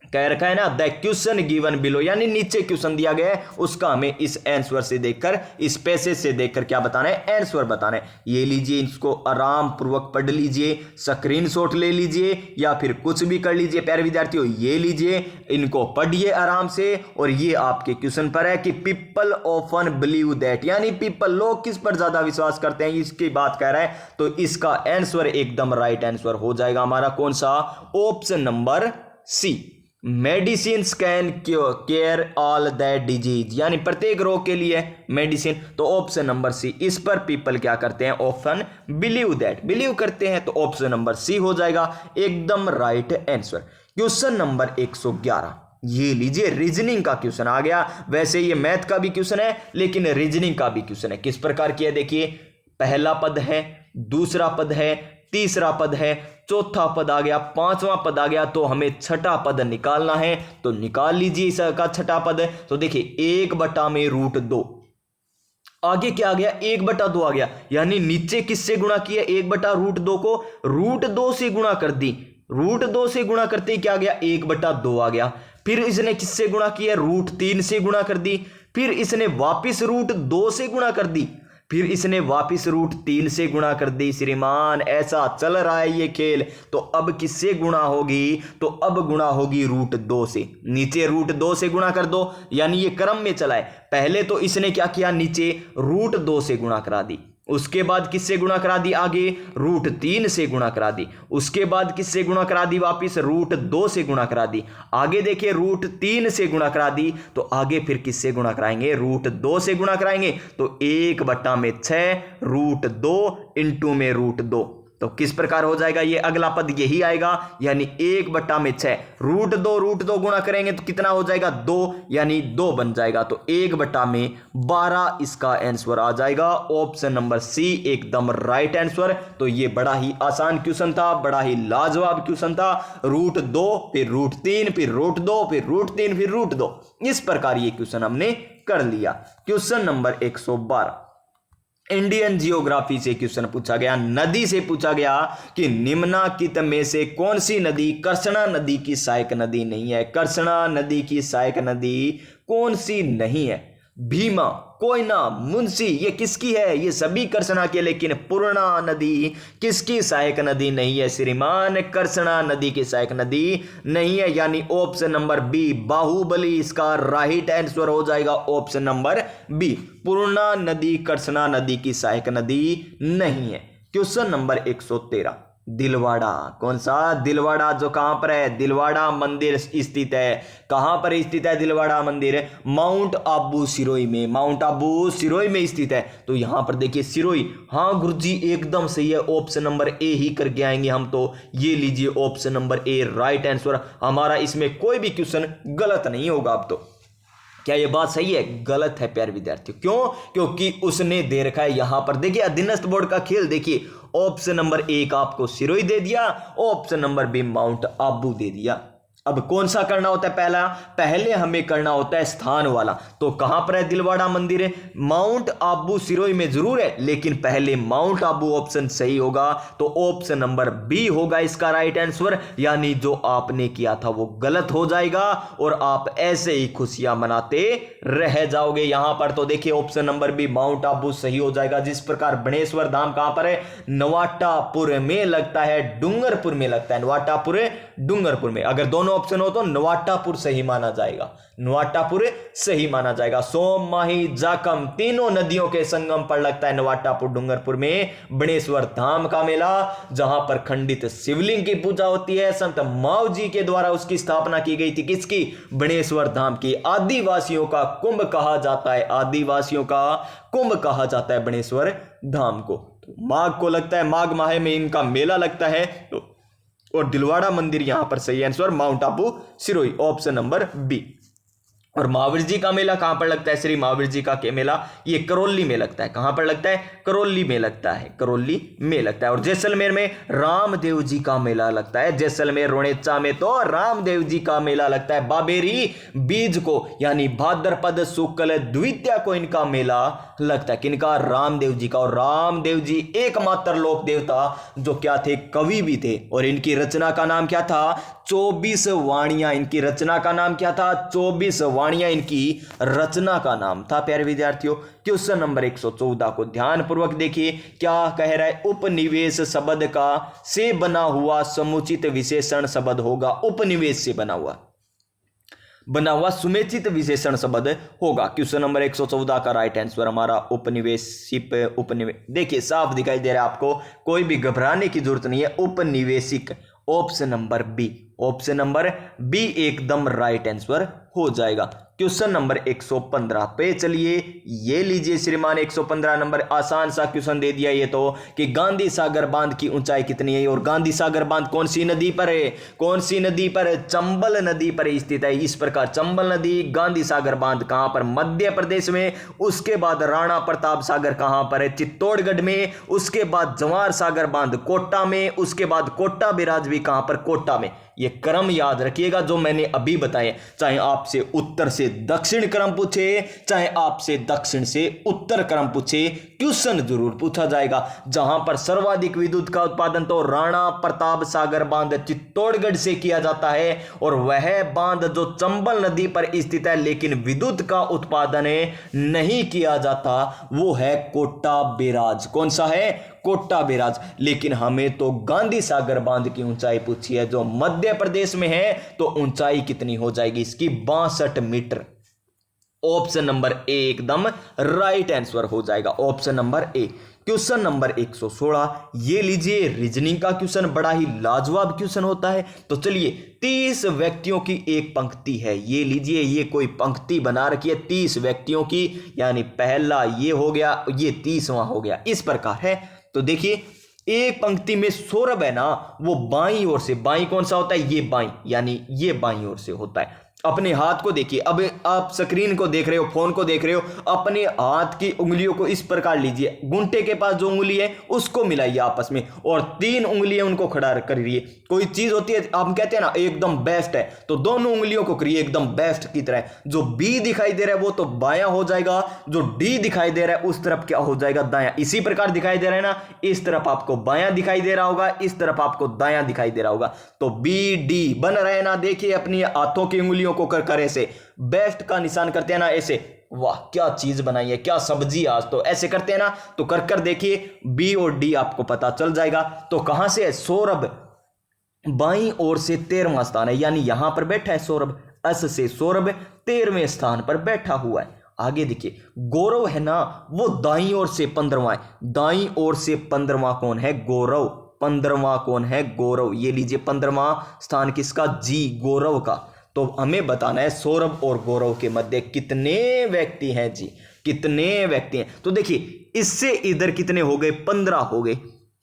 कह रखा है ना, द क्वेश्चन गिवन बिलो, यानी नीचे क्वेश्चन दिया गया है उसका हमें इस आंसर से देखकर, इस पैसेज से देखकर क्या बताना है, आंसर बताना है। ये लीजिए, इसको आराम पूर्वक पढ़ लीजिए, स्क्रीनशॉट ले लीजिए या फिर कुछ भी कर लीजिए प्यारे विद्यार्थियों। ये लीजिए, इनको पढ़िए आराम से और ये आपके क्वेश्चन पर है कि पीपल ऑफन बिलीव दैट, यानी पीपल लोग किस पर ज्यादा विश्वास करते हैं, इसकी बात कह रहा है। तो इसका आंसर एकदम राइट आंसर हो जाएगा हमारा कौन सा, option number C, medicine can care all that disease, यानी प्रत्येक रोग के लिए मेडिसिन। तो ऑप्शन नंबर सी, इस पर पीपल क्या करते हैं, ऑप्शन बिलीव दैट, बिलीव करते हैं। तो ऑप्शन नंबर सी हो जाएगा एकदम राइट आंसर। क्वेश्चन नंबर 111, ये लीजिए रीजनिंग का क्वेश्चन आ गया। वैसे ये मैथ का भी क्वेश्चन है लेकिन रीजनिंग का भी क्वेश्चन है। किस प्रकार किया देखिए, पहला पद है, दूसरा पद है, तीसरा पद है, चौथा पद आ गया, पांचवा पद आ गया, तो हमें छठा पद निकालना है। तो निकाल लीजिए इसका छठा पद। तो देखिए 1/√2, आगे क्या आ गया, 1/2 आ गया, यानी नीचे किससे गुणा किया, 1/√2 को √2 से गुणा कर दी। √2 से गुणा करते ही क्या आ गया, 1/2 आ गया। फिर इसने किससे गुणा किया, √3 से गुणा कर दी। फिर इसने वापिस √2 से गुणा कर दी। फिर इसने वापिस √3 से गुणा कर दी। श्रीमान ऐसा चल रहा है ये खेल। तो अब किससे गुणा होगी, तो अब गुणा होगी √2 से। नीचे √2 से गुणा कर दो, यानी ये क्रम में चला है। पहले तो इसने क्या किया, नीचे √2 से गुणा करा दी, उसके बाद किससे गुणा करा दी, आगे √3 से गुणा करा दी, उसके बाद किससे गुणा करा दी, वापिस √2 से गुणा करा दी। आगे देखिए √3 से गुणा करा दी, तो आगे फिर किससे गुणा कराएंगे, √2 से गुणा कराएंगे। तो 1/6 √2 इंटू में √2। तो किस प्रकार हो जाएगा, ये अगला पद यही आएगा, यानी 1/6 √2 गुणा करेंगे तो कितना हो जाएगा, 2, यानी 2 बन जाएगा। तो 1/12 इसका आंसर आ जाएगा। ऑप्शन नंबर सी एकदम राइट आंसर। तो ये बड़ा ही आसान क्वेश्चन था, बड़ा ही लाजवाब क्वेश्चन था। √2 फिर √3 फिर √2 फिर √3 फिर √2, इस प्रकार ये क्वेश्चन हमने कर लिया। क्वेश्चन नंबर 112 इंडियन जियोग्राफी से क्वेश्चन पूछा गया, नदी से पूछा गया कि निम्नलिखित में से कौन सी नदी कृष्णा नदी की सहायक नदी नहीं है। कृष्णा नदी की सहायक नदी कौन सी नहीं है? भीमा, कोयना, मुंशी, ये किसकी है? ये सभी कृष्णा के, लेकिन पूर्णा नदी किसकी सहायक नदी नहीं है श्रीमान? कृष्णा नदी की सहायक नदी नहीं है, यानी ऑप्शन नंबर बी बाहुबली इसका राइट आंसर हो जाएगा। ऑप्शन नंबर बी पूर्णा नदी कृष्णा नदी की सहायक नदी नहीं है। क्वेश्चन नंबर 113 दिलवाड़ा, कौन सा? दिलवाड़ा, जो कहां पर है? दिलवाड़ा मंदिर स्थित है। कहां पर स्थित है दिलवाड़ा मंदिर? माउंट आबू सिरोही में, माउंट आबू सिरोही में स्थित है। तो यहां पर देखिए सिरोही, हाँ गुरुजी एकदम सही है, ऑप्शन नंबर ए ही करके आएंगे हम तो। ये लीजिए ऑप्शन नंबर ए राइट आंसर हमारा, इसमें कोई भी क्वेश्चन गलत नहीं होगा। अब तो क्या ये बात सही है? गलत है प्यारे विद्यार्थियों। क्यों? क्योंकि उसने दे रखा है यहां पर, देखिए अधीनस्थ बोर्ड का खेल देखिए, ऑप्शन नंबर 1 आपको सिरोही दे दिया, option number B Mount Abu दे दिया। अब कौन सा करना होता है? पहले हमें करना होता है स्थान वाला। तो कहां पर है दिलवाड़ा मंदिर? माउंट आबू सिरोही में जरूर है, लेकिन पहले माउंट आबू ऑप्शन सही होगा, तो ऑप्शन नंबर बी होगा इसका राइट आंसर, यानी जो आपने किया था वो गलत हो जाएगा और आप ऐसे ही खुशियां मनाते रह जाओगे। यहां पर तो देखिए option number B Mount Abu सही हो जाएगा। जिस प्रकार बनेश्वर धाम कहां पर है? नवाटापुर में लगता है, डूंगरपुर में लगता है, नवाटापुर डूंगरपुर में। अगर दोनों ऑप्शन हो तो नवाटापुर सही माना जाएगा, नवाटापुर सही माना जाएगा। सोम, माही, जाखम तीनों नदियों के संगम पर लगता है नवाटापुर डूंगरपुर में बनेश्वर धाम का मेला, जहां पर खंडित शिवलिंग की पूजा होती है। संत माऊ जी के द्वारा उसकी स्थापना की गई थी, किसकी? बनेश्वर धाम की। आदिवासियों का कुंभ कहा जाता है, आदिवासियों का कुंभ कहा जाता है बनेश्वर धाम को। तो माघ को लगता है, माघ माह में इनका मेला लगता है। तो और दिलवाड़ा मंदिर यहां पर सही answer Mount Abu Sirohi, option number B. और महावीर जी का मेला कहां पर लगता है? श्री महावीर जी का के मेला ये करौली में लगता है। कहां पर लगता है? करौली में लगता है, करौली में लगता है। और जैसलमेर में रामदेव जी का मेला लगता है, जैसलमेर रोणेचा में तो रामदेव जी का मेला लगता है। बाबेरी बीज को यानी भाद्रपद शुक्ल द्वितीया को इनका मेला लगता है। किनका? रामदेव जी का। और रामदेव जी एकमात्र लोक देवता जो क्या थे? कवि भी थे। और इनकी रचना का नाम क्या था? 24 वाणियां। इनकी रचना का नाम क्या था? 24 वाणियां इनकी रचना का नाम था प्यारे विद्यार्थियों। क्वेश्चन नंबर 114 को ध्यानपूर्वक देखिए, क्या कह रहा है? उपनिवेश शब्द का से बना हुआ समुचित विशेषण शब्द होगा। उपनिवेश से बना हुआ समुचित विशेषण शब्द होगा। क्वेश्चन नंबर 114 का राइट आंसर हमारा उपनिवेशिक। देखिए साफ दिखाई दे रहा है आपको, कोई भी घबराने की जरूरत नहीं है। उपनिवेशिक, option number B, option number B एकदम राइट आंसर हो जाएगा। क्वेश्चन नंबर 115 पे चलिए, ये लीजिए श्रीमान 115 नंबर, आसान सा क्वेश्चन दे दिया ये तो, कि गांधी सागर बांध की ऊंचाई कितनी है? और गांधी सागर बांध कौन सी नदी पर है? कौन सी नदी पर? चंबल नदी पर स्थित है। इस प्रकार चंबल नदी, गांधी सागर बांध कहां पर? मध्य प्रदेश में। उसके बाद राणा प्रताप सागर कहां पर है? चित्तौड़गढ़ में। उसके बाद जवाहर सागर बांध कोटा में। उसके बाद कोटा बैराज भी कहां पर? कोटा में। ये क्रम याद रखिएगा जो मैंने अभी बताए, चाहे आपसे उत्तर से दक्षिण क्रम पूछे, चाहे आपसे दक्षिण से उत्तर क्रम पूछे, क्वेश्चन जरूर पूछा जाएगा। जहां पर सर्वाधिक विद्युत का उत्पादन तो राणा प्रताप सागर बांध चित्तौड़गढ़ से किया जाता है, और वह बांध जो चंबल नदी पर स्थित है लेकिन विद्युत का उत्पादन नहीं किया जाता, वो है कोटा बैराज। कौन सा है? कोटा बैराज। लेकिन हमें तो गांधी सागर बांध की ऊंचाई पूछी है जो मध्य प्रदेश में है, तो ऊंचाई कितनी हो जाएगी इसकी? 62 मीटर। ऑप्शन नंबर ए एकदम राइट आंसर हो जाएगा, ऑप्शन नंबर ए। क्वेश्चन नंबर 116, ये लीजिए रीजनिंग का क्वेश्चन, बड़ा ही लाजवाब क्वेश्चन होता है। तो चलिए, 30 व्यक्तियों की एक पंक्ति है, ये लीजिए, ये कोई पंक्ति बना रखी है 30 व्यक्तियों की, यानी पहला ये हो गया, ये 30वां हो गया, इस प्रकार है। तो देखिए एक पंक्ति में सौरभ है ना, वो बाईं ओर से, बाईं कौन सा होता है? ये बाईं, यानी ये बाईं ओर से होता है। अपने हाथ को देखिए, अब आप स्क्रीन को देख रहे हो, फोन को देख रहे हो, अपने हाथ की उंगलियों को इस प्रकार लीजिए, घुंटे के पास जो उंगली है उसको मिलाइए आपस में और 3 उंगलियां उनको खड़ा करिए। कोई चीज होती है आप कहते हैं ना एकदम बेस्ट है, तो दोनों उंगलियों को करिए एकदम बेस्ट की तरह। जो बी दिखाई दे रहा है वो तो बायां हो जाएगा, जो डी दिखाई दे रहा है उस तरफ क्या हो जाएगा, दायां। इसी प्रकार दिखाई दे रहा है ना, इस तरफ आपको बायां दिखाई दे रहा होगा, इस तरफ आपको दायां दिखाई दे रहा होगा। तो बी डी बन रहे ना, देखिए अपनी हाथों की उंगलियों को कर ऐसे बेस्ट का निशान करते हैं ना, ऐसे। वाह क्या चीज बनाई है, क्या सब्जी, आज तो ऐसे करते हैं ना, तो कर देखिए बी और डी आपको पता चल जाएगा। तो कहां से है, सौरभ बाईं ओर से 13वां स्थान है, यानी यहां पर बैठा है सौरभ, अस से सौरभ 13वें स्थान पर बैठा हुआ है। आगे देखिए गौरव है ना, वो दाईं ओर से 15वां है, दाईं ओर से 15वां कौन है, गौरव। 15वां कौन है, गौरव। ये लीजिए 15वां स्थान किसका, जी गौरव का। तो हमें बताना है सौरभ और गौरव के मध्य कितने व्यक्ति हैं जी, कितने व्यक्ति हैं। तो देखिए इससे इधर कितने हो गए, 15 हो गए,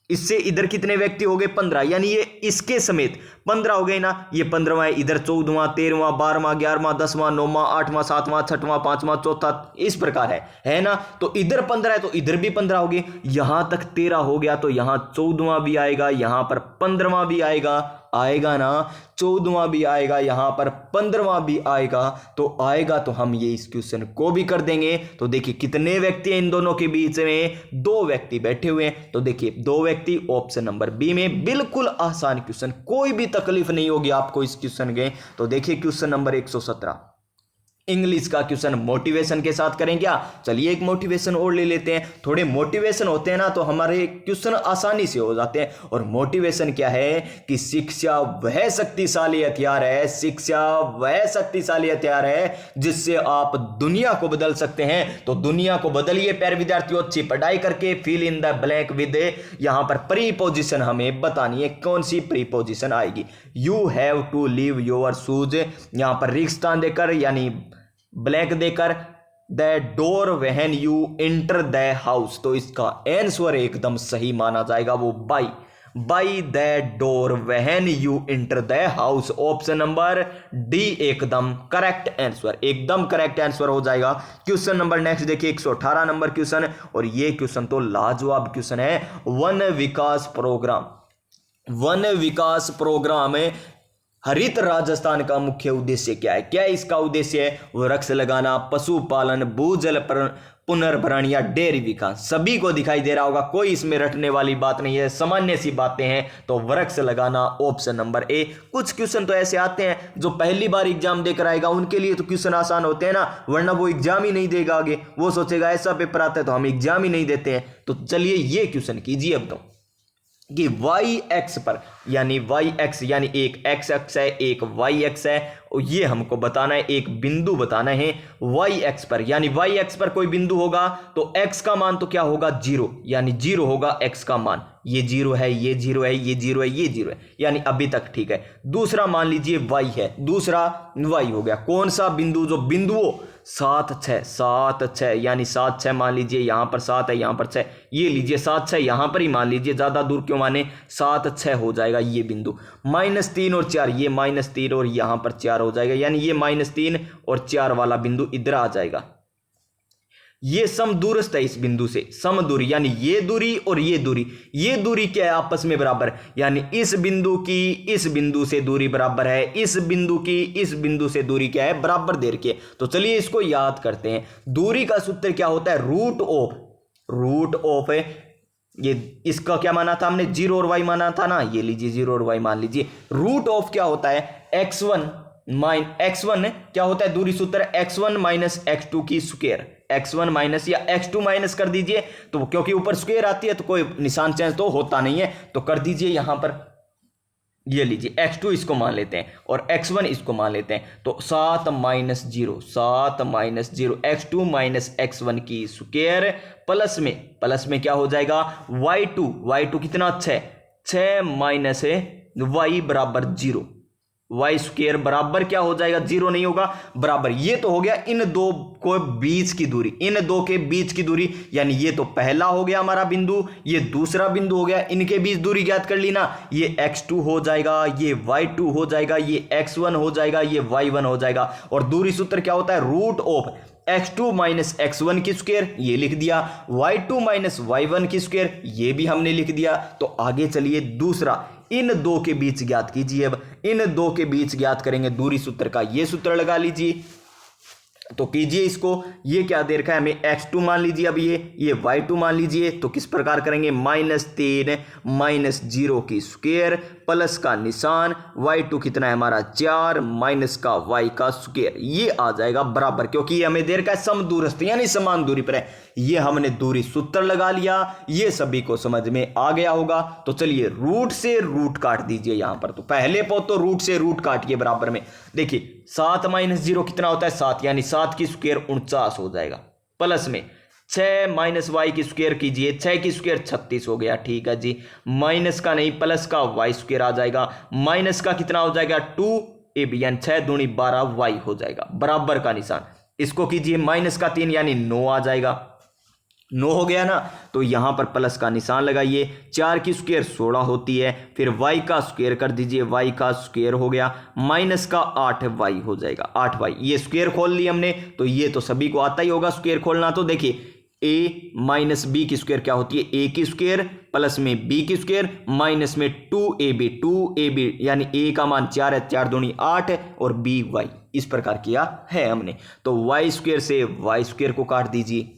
इससे इधर कितने व्यक्ति हो गए, 15, यानी ये इसके समेत 15 हो गए ना। ये 15वां है, इधर 14वां, 13वां, 12वां, 11वां, 10वां, 9वां, 8वां, 7वां, 6वां, 5वां, चौथा, इस प्रकार है ना। तो इधर 15 है तो इधर भी 15 हो गए, यहां तक 13 हो गया, तो यहां 14वां भी आएगा, यहां पर 15वां भी आएगा ना, 14वां भी आएगा, यहां पर 15वां भी आएगा। तो आएगा तो हम ये इस क्वेश्चन को भी कर देंगे। तो देखिए कितने व्यक्ति हैं इन दोनों के बीच में, 2 व्यक्ति बैठे हुए हैं। तो देखिए 2 व्यक्ति, ऑप्शन नंबर बी में। बिल्कुल आसान क्वेश्चन, कोई भी तकलीफ नहीं होगी आपको इस क्वेश्चन के। तो देखिए क्वेश्चन नंबर 117 इंग्लिश का क्वेश्चन मोटिवेशन के साथ करें क्या। चलिए एक मोटिवेशन और ले लेते हैं, थोड़े मोटिवेशन होते हैं ना तो हमारे क्वेश्चन आसानी से हो जाते हैं। और मोटिवेशन क्या है कि शिक्षा वह शक्तिशाली हथियार है, शिक्षा वह शक्तिशाली हथियार है जिससे आप दुनिया को बदल सकते हैं। तो दुनिया को बदलिए प्यारे विद्यार्थियों, अच्छी पढ़ाई करके। Fill in the blank with, यहां पर प्रीपोजिशन हमें बतानी है, कौन सी प्रीपोजिशन आएगी। You have to leave your shoes, यहां पर रिक्स्तान देकर यानी ब्लैंक देकर, the door when you enter the house, तो इसका आंसर एकदम सही माना जाएगा वो by the door when you enter the house. Option number D एकदम करेक्ट आंसर, एकदम करेक्ट आंसर हो जाएगा। क्वेश्चन नंबर नेक्स्ट देखिए 118 नंबर क्वेश्चन, और ये क्वेश्चन तो लाजवाब क्वेश्चन है। वन विकास प्रोग्राम हरित राजस्थान का मुख्य उद्देश्य क्या है, क्या इसका उद्देश्य है, वृक्ष लगाना, पशुपालन, भूजल पुनर्भरण या डेयरी विकास। सभी को दिखाई दे रहा होगा, कोई इसमें रटने वाली बात नहीं है, सामान्य सी बातें हैं। तो वृक्ष लगाना ऑप्शन नंबर ए। कुछ क्वेश्चन तो ऐसे आते हैं जो पहली बार एग्जाम देकर आएगा उनके लिए तो क्वेश्चन आसान होते हैं ना, वरना वो एग्जाम ही नहीं देगा आगे, वो सोचेगा ऐसा पेपर आता है तो हम एग्जाम ही नहीं देते हैं। तो चलिए ये क्वेश्चन कीजिए अब तो, कि वाई एक्स पर, यानी वाई एक्स यानी एक एक्स एक्स है एक वाई एक्स है, और ये हमको बताना है, एक बिंदु बताना है वाई एक्स पर। यानी वाई एक्स पर कोई बिंदु होगा तो एक्स का मान तो क्या होगा, 0, यानी 0 होगा एक्स का मान। ये 0 है, ये 0 है, ये 0 है, ये 0 है, यानी अभी तक ठीक है। दूसरा मान लीजिए वाई है, दूसरा वाई हो गया। कौन सा बिंदु, जो बिंदुओं 7 6 यानी 7 6 मान लीजिए, यहां पर 7 है, यहां पर 6, ये लीजिए 7 6 यहां पर ही मान लीजिए, ज्यादा दूर क्यों माने, 7 6 हो जाएगा ये बिंदु। -3 और 4, ये -3 और यहां पर 4 हो जाएगा, यानी ये -3 और 4 वाला बिंदु इधर आ जाएगा। ये समदूरस्थ है इस बिंदु से, समदूरी यानी ये दूरी और ये दूरी क्या है, आपस में बराबर, यानी इस बिंदु की इस बिंदु से दूरी बराबर है, इस बिंदु की इस बिंदु से दूरी क्या है, बराबर दे रखी है। तो चलिए इसको याद करते हैं। दूरी का सूत्र क्या होता है, रूट ऑफ है, ये इसका क्या माना था हमने, 0 और y माना था ना, ये लीजिए 0 और y मान लीजिए। रूट ऑफ क्या होता है, x1 क्या होता है, दूरी सूत्र x1 माइनस x2 की स्क्वायर, x1 माइनस या x2 माइनस कर दीजिए, तो क्योंकि ऊपर स्क्वायर आती है तो कोई निशान चेंज तो होता नहीं है, तो कर दीजिए यहां पर, ये लीजिए x2 इसको मान लेते हैं और x1 इसको मान लेते हैं। तो 7 माइनस 0 x2 माइनस x1 की स्क्वायर प्लस में क्या हो जाएगा, y2 कितना, 6 माइनस y बराबर 0, वाई स्क्वायर बराबर क्या हो जाएगा, 0 नहीं होगा, बराबर। ये तो हो गया इन दो को बीच की दूरी, इन दो के बीच की दूरी, यानी ये तो पहला हो गया हमारा बिंदु, ये दूसरा बिंदु हो गया, इनके बीच दूरी ज्ञात कर ली ना, ये x2 हो जाएगा, ये y2 हो जाएगा, ये x1 हो जाएगा, ये y1 हो जाएगा। और दूरी सूत्र क्या होता है, root of x2 minus x1 की स्क्वायर, ये लिख दिया, y2 माइनस y1 की स्क्वायर, ये भी हमने लिख दिया। तो आगे चलिए दूसरा, इन दो के बीच ज्ञात कीजिए। अब इन दो के बीच ज्ञात करेंगे दूरी सूत्र का, ये सूत्र लगा लीजिए। तो कीजिए इसको, ये क्या दे रखा है हमें, x2 मान लीजिए, अब ये y2 मान लीजिए। तो किस प्रकार करेंगे, -3 माइनस 0 की स्क्वायर प्लस का निशान, y2 कितना है हमारा 4 माइनस का y का स्क्वायर, ये आ जाएगा बराबर, क्योंकि ये हमें दे रखा है समदूरस्थ यानी समान दूरी पर है। ये हमने दूरी सूत्र लगा लिया, ये सभी को समझ में आ गया होगा। तो चलिए रूट से रूट काट दीजिए यहां पर। तो पहले पो तो रूट से रूट काटिए बराबर में। देखिए 7 माइनस 0 कितना होता है 7, यानी 7 की स्क्वायर 49 हो जाएगा, प्लस में 6 माइनस वाई की स्क्वायर कीजिए, 6 की स्क्वायर 36 हो गया, ठीक है जी। माइनस का नहीं प्लस का वाई स्क्वायर आ जाएगा, माइनस का कितना हो जाएगा 2ab यानी 6 दूनी 12 वाई हो जाएगा, बराबर का निशान। इसको कीजिए माइनस का 3 यानी 9 आ जाएगा, 9 हो गया ना। तो यहां पर प्लस का निशान लगाइए, 4 की स्क्वायर 16 होती है, फिर y का स्क्वायर कर दीजिए, y का स्क्वायर हो गया, माइनस का 8y हो जाएगा, 8y। ये स्क्वायर खोल ली हमने, तो ये तो सभी को आता ही होगा स्क्वायर खोलना। तो देखिए a माइनस बी की स्क्वायर क्या होती है, a की स्क्वायर प्लस में b की स्क्वायर माइनस में 2ab यानी a का मान 4 है, 4 दूनी 8 और by इस प्रकार किया है हमने। तो y स्क्वायर से y स्क्वायर को काट दीजिए,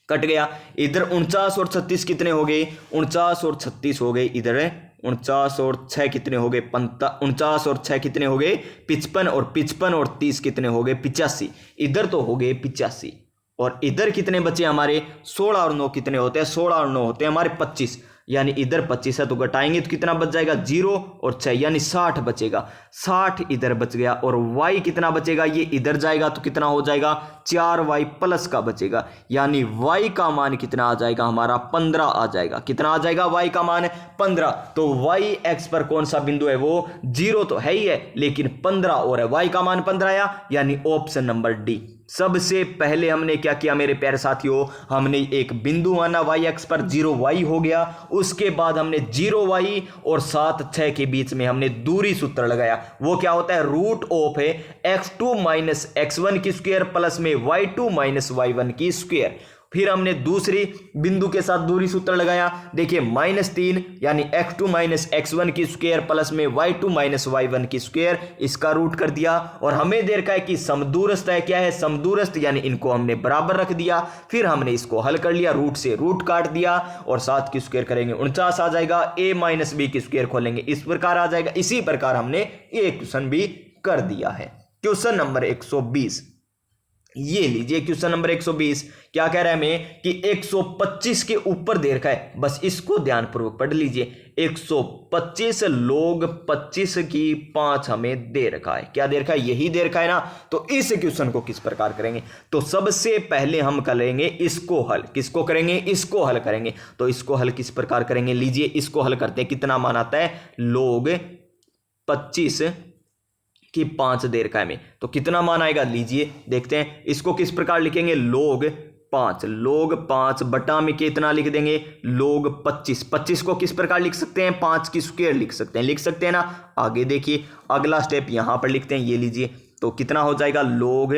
कट गया। इधर 49 और 36 कितने हो गए, 49 और 36 हो गए। इधर 49 और 6 कितने हो गए, 49 और 6 कितने हो गए 55, और 55 और 30 कितने हो गए 85। इधर तो हो गए 85, और इधर कितने बचे हमारे 16 और 9 कितने होते हैं, 16 और 9 होते हैं हमारे 25, यानी इधर 25 है तो घटाएंगे तो कितना बच जाएगा 0 और 6 यानी 60 बचेगा, 60 इधर बच गया। और y कितना बचेगा, ये इधर जाएगा तो कितना हो जाएगा 4y प्लस का बचेगा, यानी y का मान कितना आ जाएगा हमारा 15 आ जाएगा। कितना आ जाएगा y का मान 15। तो y x पर कौन सा बिंदु है, वो 0 तो है ही है, लेकिन 15 और है, y का मान 15 आया, यानी ऑप्शन नंबर डी। सबसे पहले हमने क्या किया मेरे प्यारे साथियों, हमने एक बिंदु माना y एक्स पर 0y हो गया, उसके बाद हमने 0y और 7 6 के बीच में हमने दूरी सूत्र लगाया। वो क्या होता है, रूट ऑफ है x2 माइनस x1 की स्क्वायर प्लस में y2 माइनस y1 की स्क्वायर। फिर हमने दूसरी बिंदु के साथ दूरी सूत्र लगाया, देखिए -3 यानी x2 माइनस x1 की स्क्वायर प्लस में y2 माइनस y1 की स्क्वायर, इसका रूट कर दिया। और हमें दे रखा है कि समदूरस्थ है, क्या है समदूरस्थ, यानी इनको हमने बराबर रख दिया। फिर हमने इसको हल कर लिया, रूट से रूट काट दिया और 7 की स्क्वायर करेंगे 49 आ जाएगा, a माइनस बी की स्क्वायर खोलेंगे इस प्रकार आ जाएगा। इसी प्रकार हमने ये क्वेश्चन भी कर दिया है। क्वेश्चन नंबर 120 ये लीजिए, क्वेश्चन नंबर 120 क्या कह रहा है हमें कि 125 के ऊपर दे रखा है, बस इसको ध्यानपूर्वक पढ़ लीजिए। 125 log 25 की 5 हमें दे रखा है, क्या दे रखा है, यही दे रखा है ना। तो इस क्वेश्चन को किस प्रकार करेंगे, तो सबसे पहले हम करेंगे इसको हल, किसको करेंगे, इसको हल करेंगे। तो इसको हल किस प्रकार करेंगे, लीजिए इसको हल करते हैं। कितना मान आता है, log 25 कि 5 दे रखा है हमें, तो कितना मान आएगा, लीजिए देखते हैं। इसको किस प्रकार लिखेंगे, log 5 बटा में कितना लिख देंगे, log 25। 25 को किस प्रकार लिख सकते हैं, 5 की स्क्वायर लिख सकते हैं ना। आगे देखिए अगला स्टेप यहां पर लिखते हैं, ये लीजिए। तो कितना हो जाएगा, log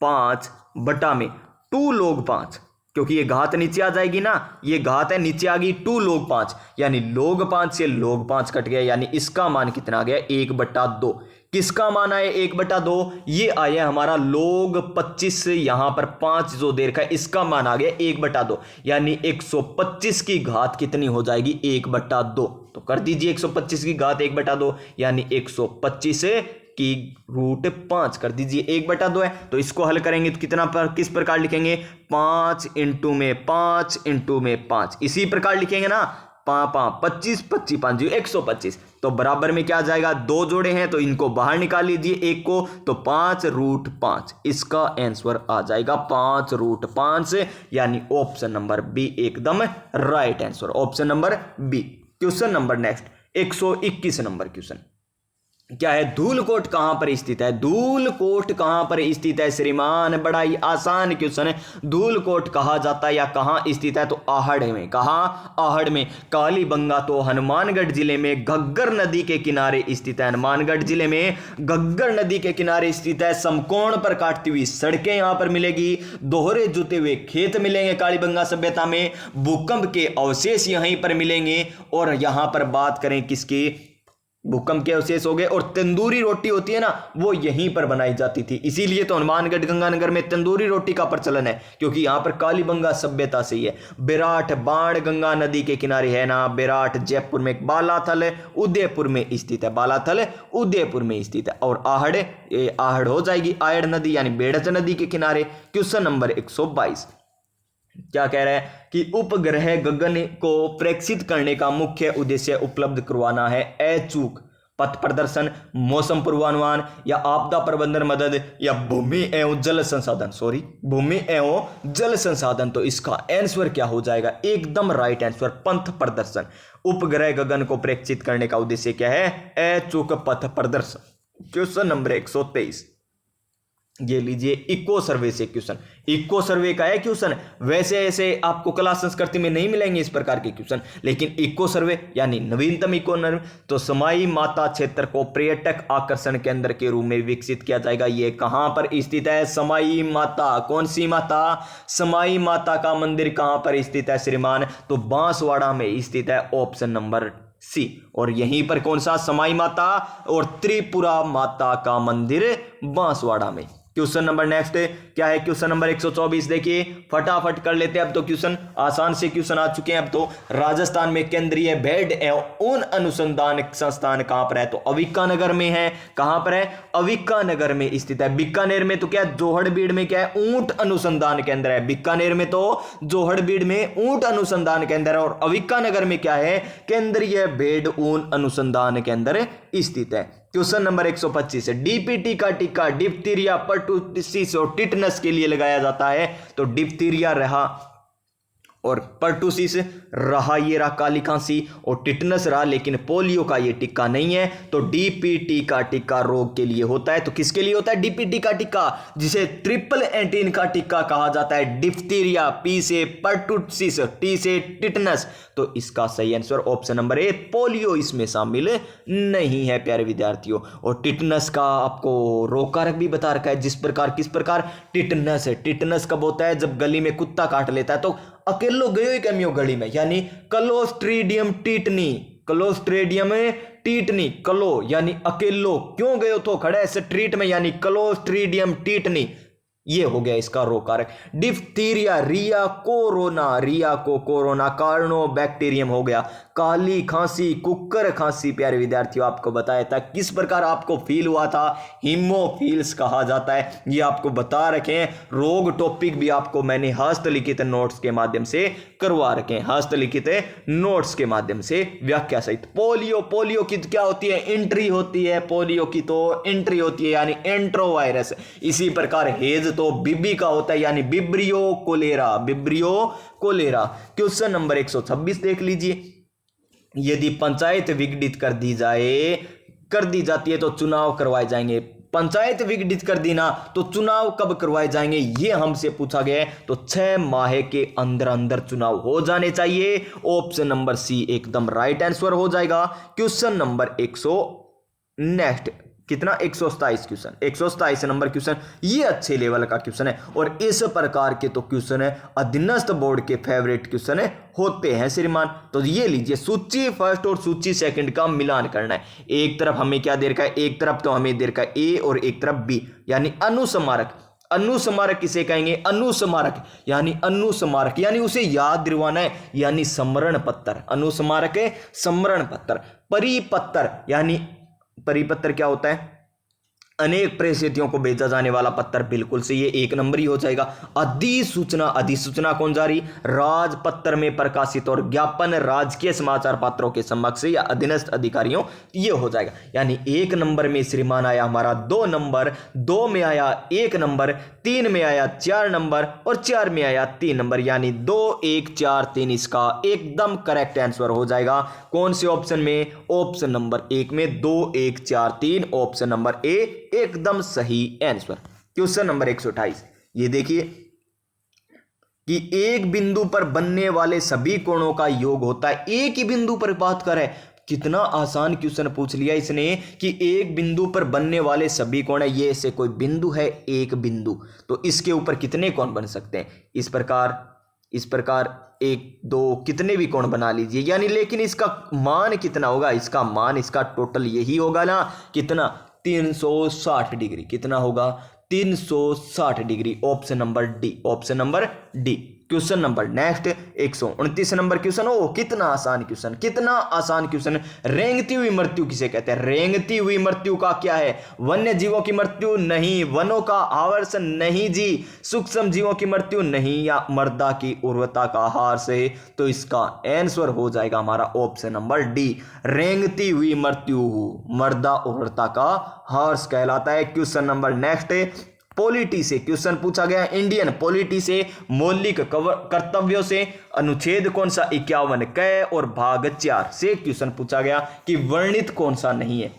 5 बटा में 2 log 5, क्योंकि ये घात नीचे आ जाएगी ना, ये घात है नीचे आ गई 2 log 5, यानी log 5 से log 5 कट गया, यानी इसका मान कितना आ गया 1/2। किसका मान आया 1/2, ये आया हमारा log 25, यहां पर 5 जो दे रखा है इसका मान आ गया 1/2, यानी 125 की घात कितनी हो जाएगी 1/2। तो कर दीजिए 125 की घात 1/2, यानी 125 की रूट 5 कर दीजिए, 1/2 है। तो इसको हल करेंगे तो कितना किस प्रकार लिखेंगे, 5 इंटू में 5 इसी प्रकार लिखेंगे ना, 25 5 125। तो बराबर में क्या आ जाएगा, 2 जोड़े हैं तो इनको बाहर निकाल लीजिए एक को, तो 5√5 इसका आंसर आ जाएगा 5√5, यानी ऑप्शन नंबर बी एकदम right answer, option number B. Question number next 121 number question. क्या है, धूलकोट कहां पर स्थित है? धूलकोट कहां पर स्थित है श्रीमान? बड़ा ही आसान क्वेश्चन है। धूलकोट कहा जाता है या कहां स्थित है? तो आहड़ में। कहां? आहड़ में। कालीबंगा तो हनुमानगढ़ जिले में घग्गर नदी के किनारे स्थित है। हनुमानगढ़ जिले में घग्गर नदी के किनारे स्थित है। समकोण पर काटती हुई सड़कें यहां पर मिलेगी। दोहरे जुते हुए खेत मिलेंगे कालीबंगा सभ्यता में। भूकंप के अवशेष यहीं पर मिलेंगे। और यहां पर बात करें किसकी? भूकंप के अवशेष हो गए। और तंदूरी रोटी होती है ना, वो यहीं पर बनाई जाती थी। इसीलिए तो हनुमानगढ़ गंगानगर में तंदूरी रोटी का प्रचलन है, क्योंकि यहां पर कालीबंगा सभ्यता से ही है। बेराट बाण गंगा नदी के किनारे है ना। बेराट जयपुर में। बालाथल उदयपुर में स्थित है। बालाथल उदयपुर में स्थित है। और आहड़, आहड़ हो जाएगी आयड़ नदी यानी बेड़च नदी के किनारे। क्वेश्चन नंबर 122 क्या कह रहा है कि उपग्रह गगन को प्रेक्षित करने का मुख्य उद्देश्य उपलब्ध करवाना है अचूक पथ प्रदर्शन, मौसम पूर्वानुमान या आपदा प्रबंधन मदद या भूमि एवं जल संसाधन। भूमि एवं जल संसाधन। तो इसका आंसर क्या हो जाएगा? एकदम राइट आंसर, पथ प्रदर्शन। उपग्रह गगन को प्रेक्षित करने का उद्देश्य क्या है? अचूक पथ प्रदर्शन। क्वेश्चन नंबर 123 ये लीजिए, इको सर्वे से क्वेश्चन। इको सर्वे का है क्वेश्चन। वैसे ऐसे आपको कला संस्कृति में नहीं मिलेंगे इस प्रकार के क्वेश्चन, लेकिन इको सर्वे यानी नवीनतम इको सर्वे। तो समाई माता क्षेत्र को पर्यटक आकर्षण केंद्र के रूप में विकसित किया जाएगा। ये कहां पर स्थित है? समाई माता। कौन सी माता? समाई माता का मंदिर कहां पर स्थित है श्रीमान? तो बांसवाड़ा में स्थित है। Option number C. और यहीं पर कौन सा? समाई माता और त्रिपुरा माता का मंदिर बांसवाड़ा में। क्वेश्चन नंबर नेक्स्ट क्या है? क्वेश्चन नंबर 124 देखिए, फटाफट कर लेते हैं। अब तो क्वेश्चन आसान से क्वेश्चन आ चुके हैं। अब तो राजस्थान में केंद्रीय भेड़ एवं ऊन अनुसंधान संस्थान कहां पर है? तो अविकानगर में है। कहां पर है? अविकानगर में स्थित है। बीकानेर में तो क्या है? जोहड़बीड़ में क्या है? ऊंट अनुसंधान केंद्र है। बीकानेर में तो जोहड़बीड़ में ऊंट अनुसंधान केंद्र है। और अविकानगर में क्या है? केंद्रीय भेड़ ऊन अनुसंधान केंद्र स्थित है। क्वेश्चन नंबर 125 है, डीपीटी का टीका डिप्थीरिया, पर्टुसिस और टिटनस के लिए लगाया जाता है। तो डिप्थीरिया रहा और पर्टुसिस रहा, ये रहा काली खांसी, और टिटनस रहा, लेकिन पोलियो का ये टीका नहीं है। तो डीपीटी का टीका रोग के लिए होता है। तो किसके लिए होता है डीपीटी का टीका? जिसे ट्रिपल एंटीन का टीका कहा जाता है। डिप्थीरिया, पी से पर्टुसिस, टी से टिटनस। तो इसका सही आंसर ऑप्शन नंबर ए, पोलियो इसमें शामिल नहीं है प्यारे विद्यार्थियों। और टिटनस का आपको रोग कारक भी बता रखा है। जिस प्रकार, किस प्रकार टिटनस है? टिटनस कब होता है? जब गली में कुत्ता काट लेता है। तो अकेलो गयो ही कमियो गली में, यानी क्लोस्ट्रीडियम टीटनी। क्लोस्ट्रीडियम टीटनी, क्लो यानी अकेलो, क्यों गयो तो खड़े से ट्रीट में, यानी क्लोस्ट्रीडियम टीटनी। ये हो गया इसका रोग कारक। डिप्थीरिया, रिया कोरोना, रिया को कोरोना कार्नो बैक्टीरियम हो गया। काली खांसी, कुक्कर खांसी प्यारे विद्यार्थियों आपको बताया था। किस प्रकार आपको फील हुआ था? हीमोफील्स कहा जाता है। ये आपको बता रखे हैं। रोग टॉपिक भी आपको मैंने हस्तलिखित नोट्स के माध्यम से करवा रखे हैं। हस्तलिखित नोट्स के माध्यम से व्याख्या सहित। पोलियो, पोलियो की क्या होती है? एंट्री होती है। पोलियो की तो एंट्री होती है, यानी एंट्रोवायरस। इसी प्रकार हेज तो बीबी का होता है, यानी vibrio cholera. Vibrio cholera. Question number 126 देख लीजिए, यदि पंचायत विघटित कर दी जाती है तो चुनाव करवाए जाएंगे। पंचायत विघटित कर दी ना, तो चुनाव कब करवाए जाएंगे ये हमसे पूछा गया है। तो 6 माह के अंदर अंदर चुनाव हो जाने चाहिए। ऑप्शन नंबर सी एकदम राइट आंसर हो जाएगा। क्वेश्चन नंबर 100 नेक्स्ट कितना? 127 क्वेश्चन, 127 नंबर क्वेश्चन। ये अच्छे लेवल का क्वेश्चन है। और इस प्रकार के तो क्वेश्चन है अधीनस्थ बोर्ड के फेवरेट क्वेश्चन है होते हैं श्रीमान। तो ये लीजिए, सूची फर्स्ट और सूची सेकंड का मिलान करना है। एक तरफ हमें क्या दे रखा है? एक तरफ तो हमें दे रखा है ए और एक तरफ बी, यानी अनुस्मारक। अनुस्मारक किसे कहेंगे? अनुस्मारक यानी अनुस्मारक यानी उसे याद दिलवाना है, यानी स्मरण पत्र। अनुस्मारक है स्मरण पत्र। परिपत्र यानी परिपत्र क्या होता है? अनेक प्रेषितियों को भेजा जाने वाला पत्र, बिल्कुल से ये 1 नंबर ही हो जाएगा। अधिसूचना, अधिसूचना कौन जारी? राजपत्र में प्रकाशित और ज्ञापन राजकीय समाचार पत्रों के समक्ष या अधीनस्थ अधिकारियों, ये हो जाएगा। यानी 1 नंबर में श्रीमान आया हमारा 2 नंबर, 2 में आया 1 नंबर, 3 में आया 4 नंबर और 4 में आया 3 नंबर, यानी 2 1 4 3 इसका एकदम करेक्ट आंसर हो जाएगा। कौन से ऑप्शन में? ऑप्शन नंबर 1 में 2 1 4 3, ऑप्शन नंबर ए एकदम सही आंसर। क्वेश्चन नंबर 128, ये देखिए कि एक बिंदु पर बनने वाले सभी कोणों का योग होता है। एक ही बिंदु पर बात कर रहे हैं, कितना आसान क्वेश्चन पूछ लिया इसने कि एक बिंदु पर बनने वाले सभी कोण है। ये ऐसे कोई बिंदु है, एक बिंदु, तो इसके ऊपर कितने कोण बन सकते हैं? इस प्रकार 1 2 कितने भी कोण बना लीजिए, यानी लेकिन इसका मान कितना होगा? इसका मान, इसका टोटल यही होगा ना, कितना? 360 डिग्री। कितना होगा? 360 degree. Option number D, option number D. Question number next 129 number question. ओ कितना आसान क्वेश्चन, कितना आसान क्वेश्चन। रेंगती हुई मृत्यु किसे कहते हैं? रेंगती हुई मृत्यु का क्या है? वन्य जीवों की मृत्यु नहीं, वनों का आवर्षण नहीं जी, सूक्ष्म जीवों की मृत्यु नहीं, या मृदा की उर्वरता का ह्रास है। तो इसका आंसर हो जाएगा हमारा ऑप्शन नंबर डी, रेंगती हुई मृत्यु मृदा उर्वरता का ह्रास कहलाता है। क्वेश्चन नंबर नेक्स्ट पॉलिटी से क्वेश्चन पूछा गया, इंडियन पॉलिटी से मौलिक कर्तव्यों से अनुच्छेद कौन सा 51 क और भाग 4 से क्वेश्चन पूछा गया कि वर्णित कौन सा नहीं है,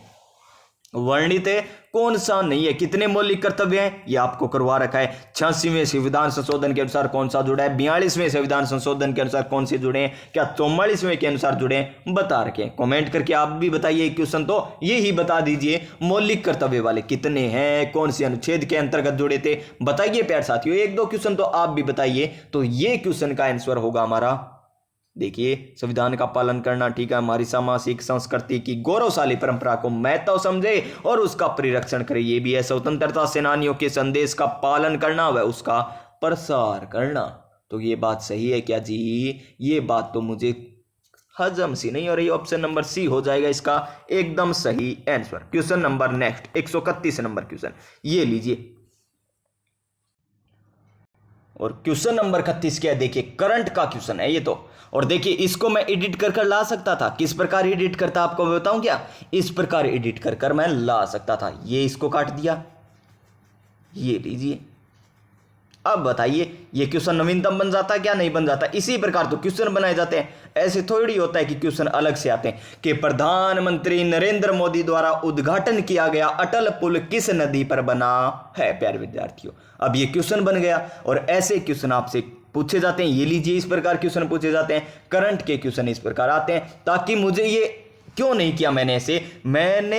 वर्णित कौन सा नहीं है। कितने मौलिक कर्तव्य हैं ये आपको करवा रखा है। 86वें संविधान संशोधन के अनुसार कौन सा जुड़ा है, 42वें संविधान संशोधन के अनुसार कौन से जुड़े हैं, क्या 44वें के अनुसार जुड़े हैं, बता रखे। कमेंट करके आप भी बताइए क्वेश्चन, तो ये ही बता दीजिए मौलिक कर्तव्य वाले कितने हैं, कौन से अनुच्छेद के अंतर्गत जुड़े थे, बताइए प्यार साथियों। 1-2 क्वेश्चन तो आप भी बताइए। तो ये क्वेश्चन का आंसर होगा हमारा, देखिए, संविधान का पालन करना, ठीक है, हमारी सामाजिक संस्कृति की गौरवशाली परंपरा को महत्व समझे और उसका परिरक्षण करे, ये भी है। स्वतंत्रता सेनानियों के संदेश का पालन करना व उसका प्रसार करना। तो ये बात सही है क्या जी? ये बात तो मुझे हजम सी नहीं, और ये ऑप्शन नंबर सी हो जाएगा इसका एकदम सही answer. Question number next 131 number question, ये लीजिए। और क्वेश्चन नंबर 31 क्या है? देखिए, करंट का क्वेश्चन है ये तो। और देखिए, इसको मैं एडिट कर कर ला सकता था। किस प्रकार एडिट करता आपको बताऊं क्या? इस प्रकार एडिट कर कर मैं ला सकता था। ये इसको काट दिया, ये लीजिए। अब बताइए, ये क्वेश्चन नवीनतम बन जाता है क्या? नहीं बन जाता। इसी प्रकार तो क्वेश्चन बनाए जाते हैं, ऐसे थोड़ी होता है कि क्वेश्चन अलग से आते हैं। कि प्रधानमंत्री नरेंद्र मोदी द्वारा उद्घाटन किया गया अटल पुल किस नदी पर बना है? प्यारे विद्यार्थियों, अब ये क्वेश्चन बन गया और ऐसे क्वेश्चन आपसे पूछे जाते हैं। ये लीजिए, इस प्रकार क्वेश्चन पूछे जाते हैं। करंट के क्वेश्चन इस प्रकार आते हैं। ताकि मुझे ये क्यों नहीं किया मैंने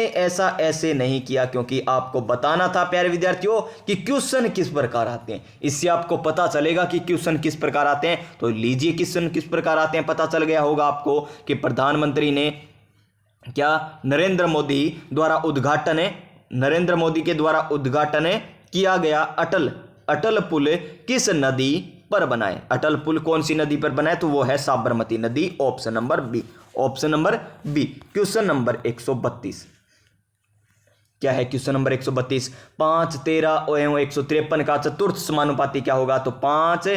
ऐसा ऐसे नहीं किया, क्योंकि आपको बताना था प्यारे विद्यार्थियों कि क्वेश्चन किस प्रकार आते हैं। इससे आपको पता चलेगा कि क्वेश्चन किस प्रकार आते हैं। तो लीजिए, क्वेश्चन किस प्रकार आते हैं पता चल गया होगा आपको कि प्रधानमंत्री ने क्या, नरेंद्र मोदी के द्वारा उद्घाटन किया गया अटल पुल किस नदी पर बनाए? अटल पुल कौन सी नदी पर बनाए? तो वो है साबरमती नदी। Option number B, option number B. Question number 132 क्या है? क्वेश्चन नंबर 132, 5 13 एवं 153 का चतुर्थ समानुपाती क्या होगा? तो 5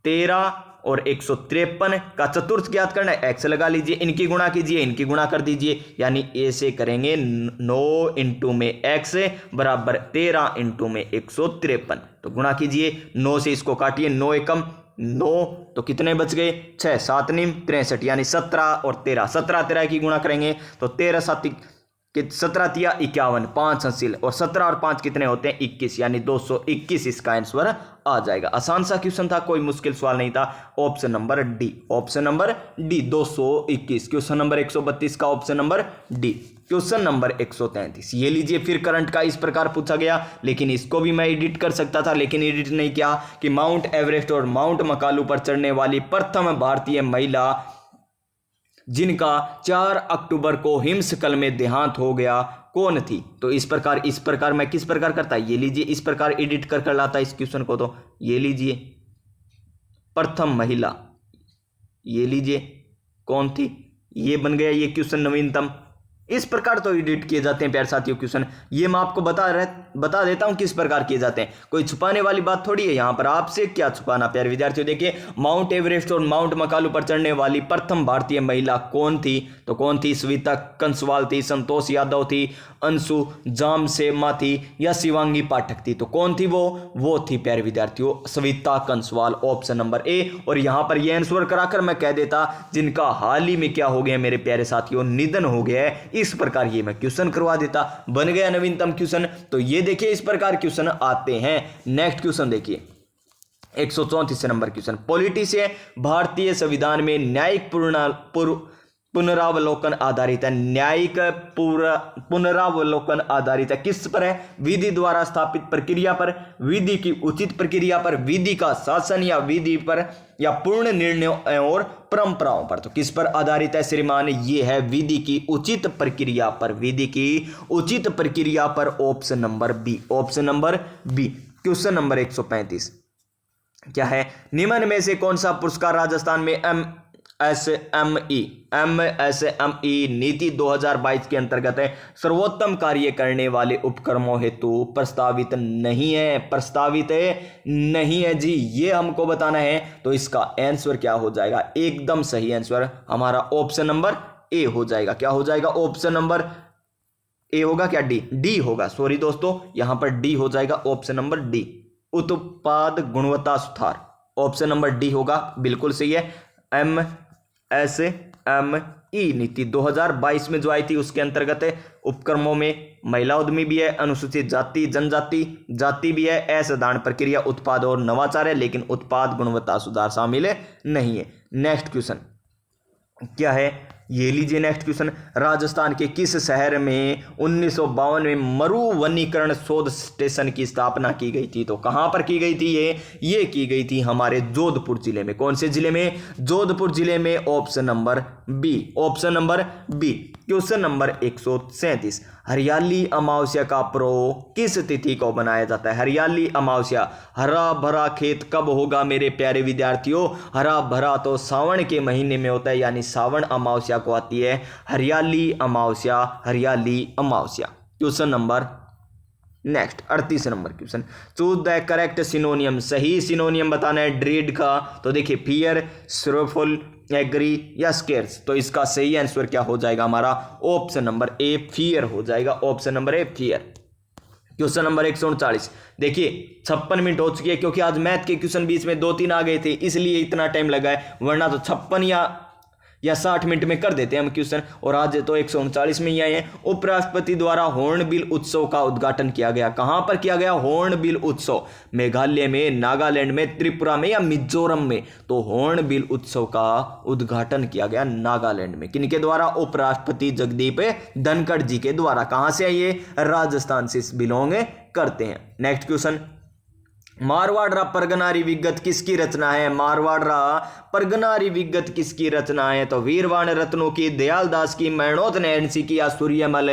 13 और 153 का चतुर्थ ज्ञात करना है। एक्स लगा लीजिए, इनकी गुणा कीजिए, इनकी गुणा कर दीजिए, यानी ए से करेंगे 9 इंटू में एक्स बराबर 13 इंटू में 153। तो गुणा कीजिए, 9 से इसको काटिए, 9 एकम 9, तो कितने बच गए? 6 7 निम 63, यानी 17 और 13, 17 13 की गुणा करेंगे तो 13 7 17 तिया 51, 5 हासिल, और 17 और 5 कितने होते हैं? 21, यानी 221 इसका आंसर आ जाएगा। आसान सा क्वेश्चन था, कोई मुश्किल सवाल नहीं था। Option number D, option number D 221। Question number 132 का option number D. Question number 133 ये लीजिए, फिर करंट का इस प्रकार पूछा गया, लेकिन इसको भी मैं एडिट कर सकता था, लेकिन एडिट नहीं किया। कि माउंट एवरेस्ट और माउंट मकालू पर चढ़ने वाली प्रथम भारतीय महिला जिनका 4 अक्टूबर को हिमस्खलन में देहांत हो गया कौन थी? तो इस प्रकार मैं किस प्रकार करता? ये लीजिए, इस प्रकार एडिट कर लाता इस क्वेश्चन को। तो ये लीजिए, प्रथम महिला, ये लीजिए कौन थी, ये बन गया ये क्वेश्चन नवीनतम। इस प्रकार तो एडिट किए जाते हैं प्यारे साथियों क्वेश्चन। ये मैं आपको बता देता हूं किस प्रकार किए जाते हैं, कोई छुपाने वाली बात थोड़ी है यहाँ पर। आपसे क्या छुपाना प्यारे विद्यार्थियों। देखिए, माउंट एवरेस्ट और माउंट मकालू पर चढ़ने वाली प्रथम भारतीय महिला कौन थी? तो कौन थी? सविता कंसवाल थी, संतोष यादव थी, अंशु जामसेमा थी या शिवांगी पाठक थी? तो कौन थी वो थी प्यारे विद्यार्थियों सविता कंसवाल, ऑप्शन नंबर ए। और यहां पर ये आंसर कराकर मैं कह देता जिनका हाल ही में क्या हो गया मेरे प्यारे साथियों, निधन हो गया है। इस प्रकार ये मैं क्वेश्चन करवा देता, बन गया नवीनतम क्वेश्चन। तो ये देखिए इस प्रकार क्वेश्चन आते हैं। नेक्स्ट क्वेश्चन देखिए 134 नंबर क्वेश्चन। पॉलिटी से भारतीय संविधान में न्यायिक पुनरावलोकन आधारित है। न्यायिक पुनरावलोकन आधारित है किस पर है? विधि द्वारा स्थापित प्रक्रिया पर, विधि की उचित प्रक्रिया पर, विधि का शासन या विधि पर, या पूर्ण निर्णयों और परंपराओं पर। तो किस पर आधारित है श्रीमान? ये है विधि की उचित प्रक्रिया पर, विधि की उचित प्रक्रिया पर, option number B, option number B. Question number 135 क्या है? निम्न में से कौन सा पुरस्कार राजस्थान में एमएसएमई नीति 2022 के अंतर्गत है सर्वोत्तम कार्य करने वाले उपक्रमों हेतु प्रस्तावित नहीं है? प्रस्तावित नहीं है जी, ये हमको बताना है। तो इसका आंसर क्या हो जाएगा? एकदम सही आंसर हमारा ऑप्शन नंबर ए हो जाएगा। क्या हो जाएगा? ऑप्शन नंबर ए होगा क्या? डी होगा। सॉरी दोस्तों, यहां पर डी हो जाएगा, ऑप्शन नंबर डी, उत्पाद गुणवत्ता सुधार, ऑप्शन नंबर डी होगा, बिल्कुल सही है। एमएसएमई नीति 2022 में जो आई थी उसके अंतर्गत उपक्रमों में महिला उद्यमी भी है, अनुसूचित जाति जनजाति जाति भी है, असाधारण प्रक्रिया, उत्पाद और नवाचार है, लेकिन उत्पाद गुणवत्ता सुधार शामिल नहीं है। नेक्स्ट क्वेश्चन क्या है? ये लीजिए नेक्स्ट क्वेश्चन। राजस्थान के किस शहर में 1952 में मरु वनीकरण शोध स्टेशन की स्थापना की गई थी? तो कहां पर की गई थी? ये की गई थी हमारे जोधपुर जिले में। कौन से जिले में? जोधपुर जिले में, option number B, option number B. Question number 137 Hariyali अमावस्या का पर्व किस तिथि को बनाया जाता है? हरियाली अमावस्या, हरा भरा खेत कब होगा मेरे प्यारे विद्यार्थियों? हरा भरा तो सावन के महीने में होता है, यानी सावन अमावस्या को आती है हरियाली अमावस्या, हरियाली अमावस्या। Question number next 38 number question. Choose the correct सिनोनियम, सही सिनोनियम बताना है ड्रीड का। तो देखिए फियर, सोरफुल, एग्री या स्केर्स। तो इसका सही आंसर क्या हो जाएगा हमारा? ऑप्शन नंबर ए, फियर हो जाएगा, ऑप्शन नंबर ए, फियर। क्वेश्चन नंबर 139 देखिए 56 मिनट हो चुकी है, क्योंकि आज मैथ के क्वेश्चन बीच में 2-3 आ गए थे, इसलिए इतना टाइम लगा है, वरना तो 56 या 60 मिनट में कर देते हैं हम क्वेश्चन, और आज तो 139 में ही आए हैं। उपराष्ट्रपति द्वारा हॉर्नबिल उत्सव का उद्घाटन किया गया। कहां पर किया गया हॉर्नबिल उत्सव? मेघालय में, नागालैंड में, त्रिपुरा में या मिजोरम में? तो हॉर्नबिल उत्सव का उद्घाटन किया गया नागालैंड में। किनके द्वारा? उपराष्ट्रपति जगदीप धनखड़ जी के द्वारा। कहां से आइए? राजस्थान से बिलोंग करते हैं। नेक्स्ट क्वेश्चन, मारवाड़ परगनारी विगत किसकी रचना है? मारवाड़ परगनारी विगत किसकी रचना है? तो वीरवान रत्नों की, दयाल दास की, मेहनोत नैणसी की या सूर्यमल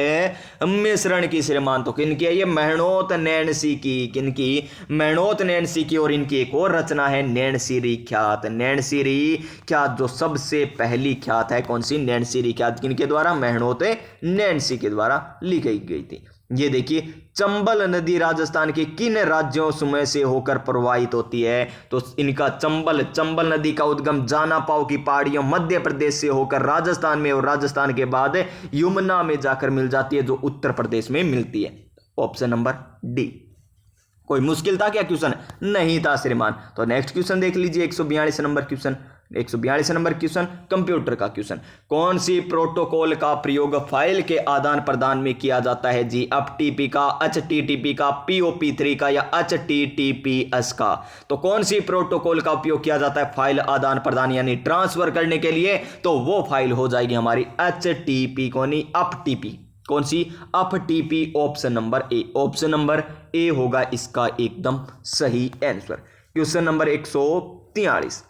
मिश्रण की श्रीमान? तो किनकी है ये? मेहनोत नैणसी की। किनकी? मेहनोत नैणसी की। और इनकी एक और रचना है नैणसीरी ख्यात, नैणसीरी ख्यात जो सबसे पहली ख्यात है। कौन सी? नैणसीरी ख्यात। किनके द्वारा? मेहनोत नैणसी के द्वारा लिखी गई थी। ये देखिए चंबल नदी राजस्थान के किन राज्यों में से होकर प्रवाहित होती है? तो इनका चंबल नदी का उद्गम जानापाव की पहाड़ियों मध्य प्रदेश से होकर राजस्थान में, और राजस्थान के बाद यमुना में जाकर मिल जाती है, जो उत्तर प्रदेश में मिलती है। Option number D. कोई मुश्किल था क्या क्वेश्चन? नहीं था श्रीमान। तो नेक्स्ट क्वेश्चन देख लीजिए 142 number question. 142 number question computer का क्वेश्चन। कौन सी प्रोटोकॉल का प्रयोग फाइल के आदान प्रदान में किया जाता है जी? एफटीपी का, एचटीटीपी का, पीओपी3 का या एचटीटीपीएस का? तो कौन सी प्रोटोकॉल का उपयोग किया जाता है फाइल आदान प्रदान यानी ट्रांसफर करने के लिए? तो वो फाइल हो जाएगी हमारी एचटीपी को नहीं एफटीपी। कौन सी? FTP, option number A, option number A होगा इसका एकदम सही आंसर। क्वेश्चन नंबर 143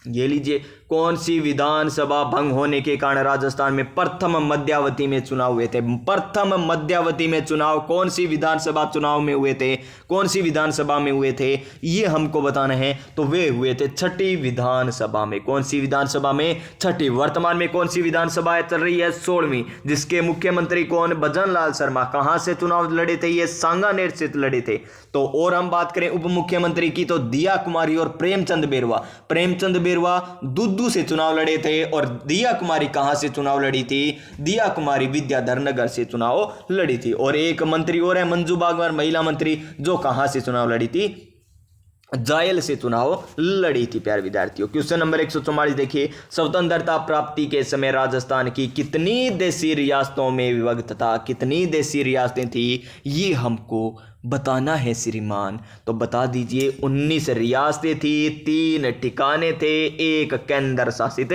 ये लीजिए, कौन सी विधानसभा भंग होने के कारण राजस्थान में प्रथम मध्यावधि में चुनाव हुए थे? प्रथम मध्यावधि में चुनाव कौन सी विधानसभा चुनाव में हुए थे, कौन सी विधानसभा में हुए थे, ये हमको बताना है। तो वे हुए थे छठी विधानसभा में। कौन सी विधानसभा में? छठी। वर्तमान में कौन सी विधानसभा चल रही है? 16वीं, जिसके मुख्यमंत्री कौन? भजन लाल शर्मा। कहां से चुनाव लड़े थे? ये सांगानेर से लड़े थे। तो और हम बात करें उप मुख्यमंत्री की, तो दिया कुमारी और प्रेमचंद बेरवा। प्रेमचंद बेरवा दुद्दू से चुनाव लड़े थे और दिया कुमारी कहां से चुनाव लड़ी थी? दिया कुमारी विद्याधर नगर से चुनाव लड़ी थी। और एक मंत्री और है मंजू बागवार, महिला मंत्री, जो कहां से चुनाव लड़ी थी? जायल से चुनाव लड़ी थी। प्यारे विद्यार्थियों, क्वेश्चन नंबर 144 देखिए, स्वतंत्रता प्राप्ति के समय राजस्थान की कितनी देशी रियासतों में विभक्त था? कितनी देशी रियासतें थी, ये हमको बताना है श्रीमान। तो बता दीजिए, 19 रियासतें थी, 3 ठिकाने थे, 1 केंद्र शासित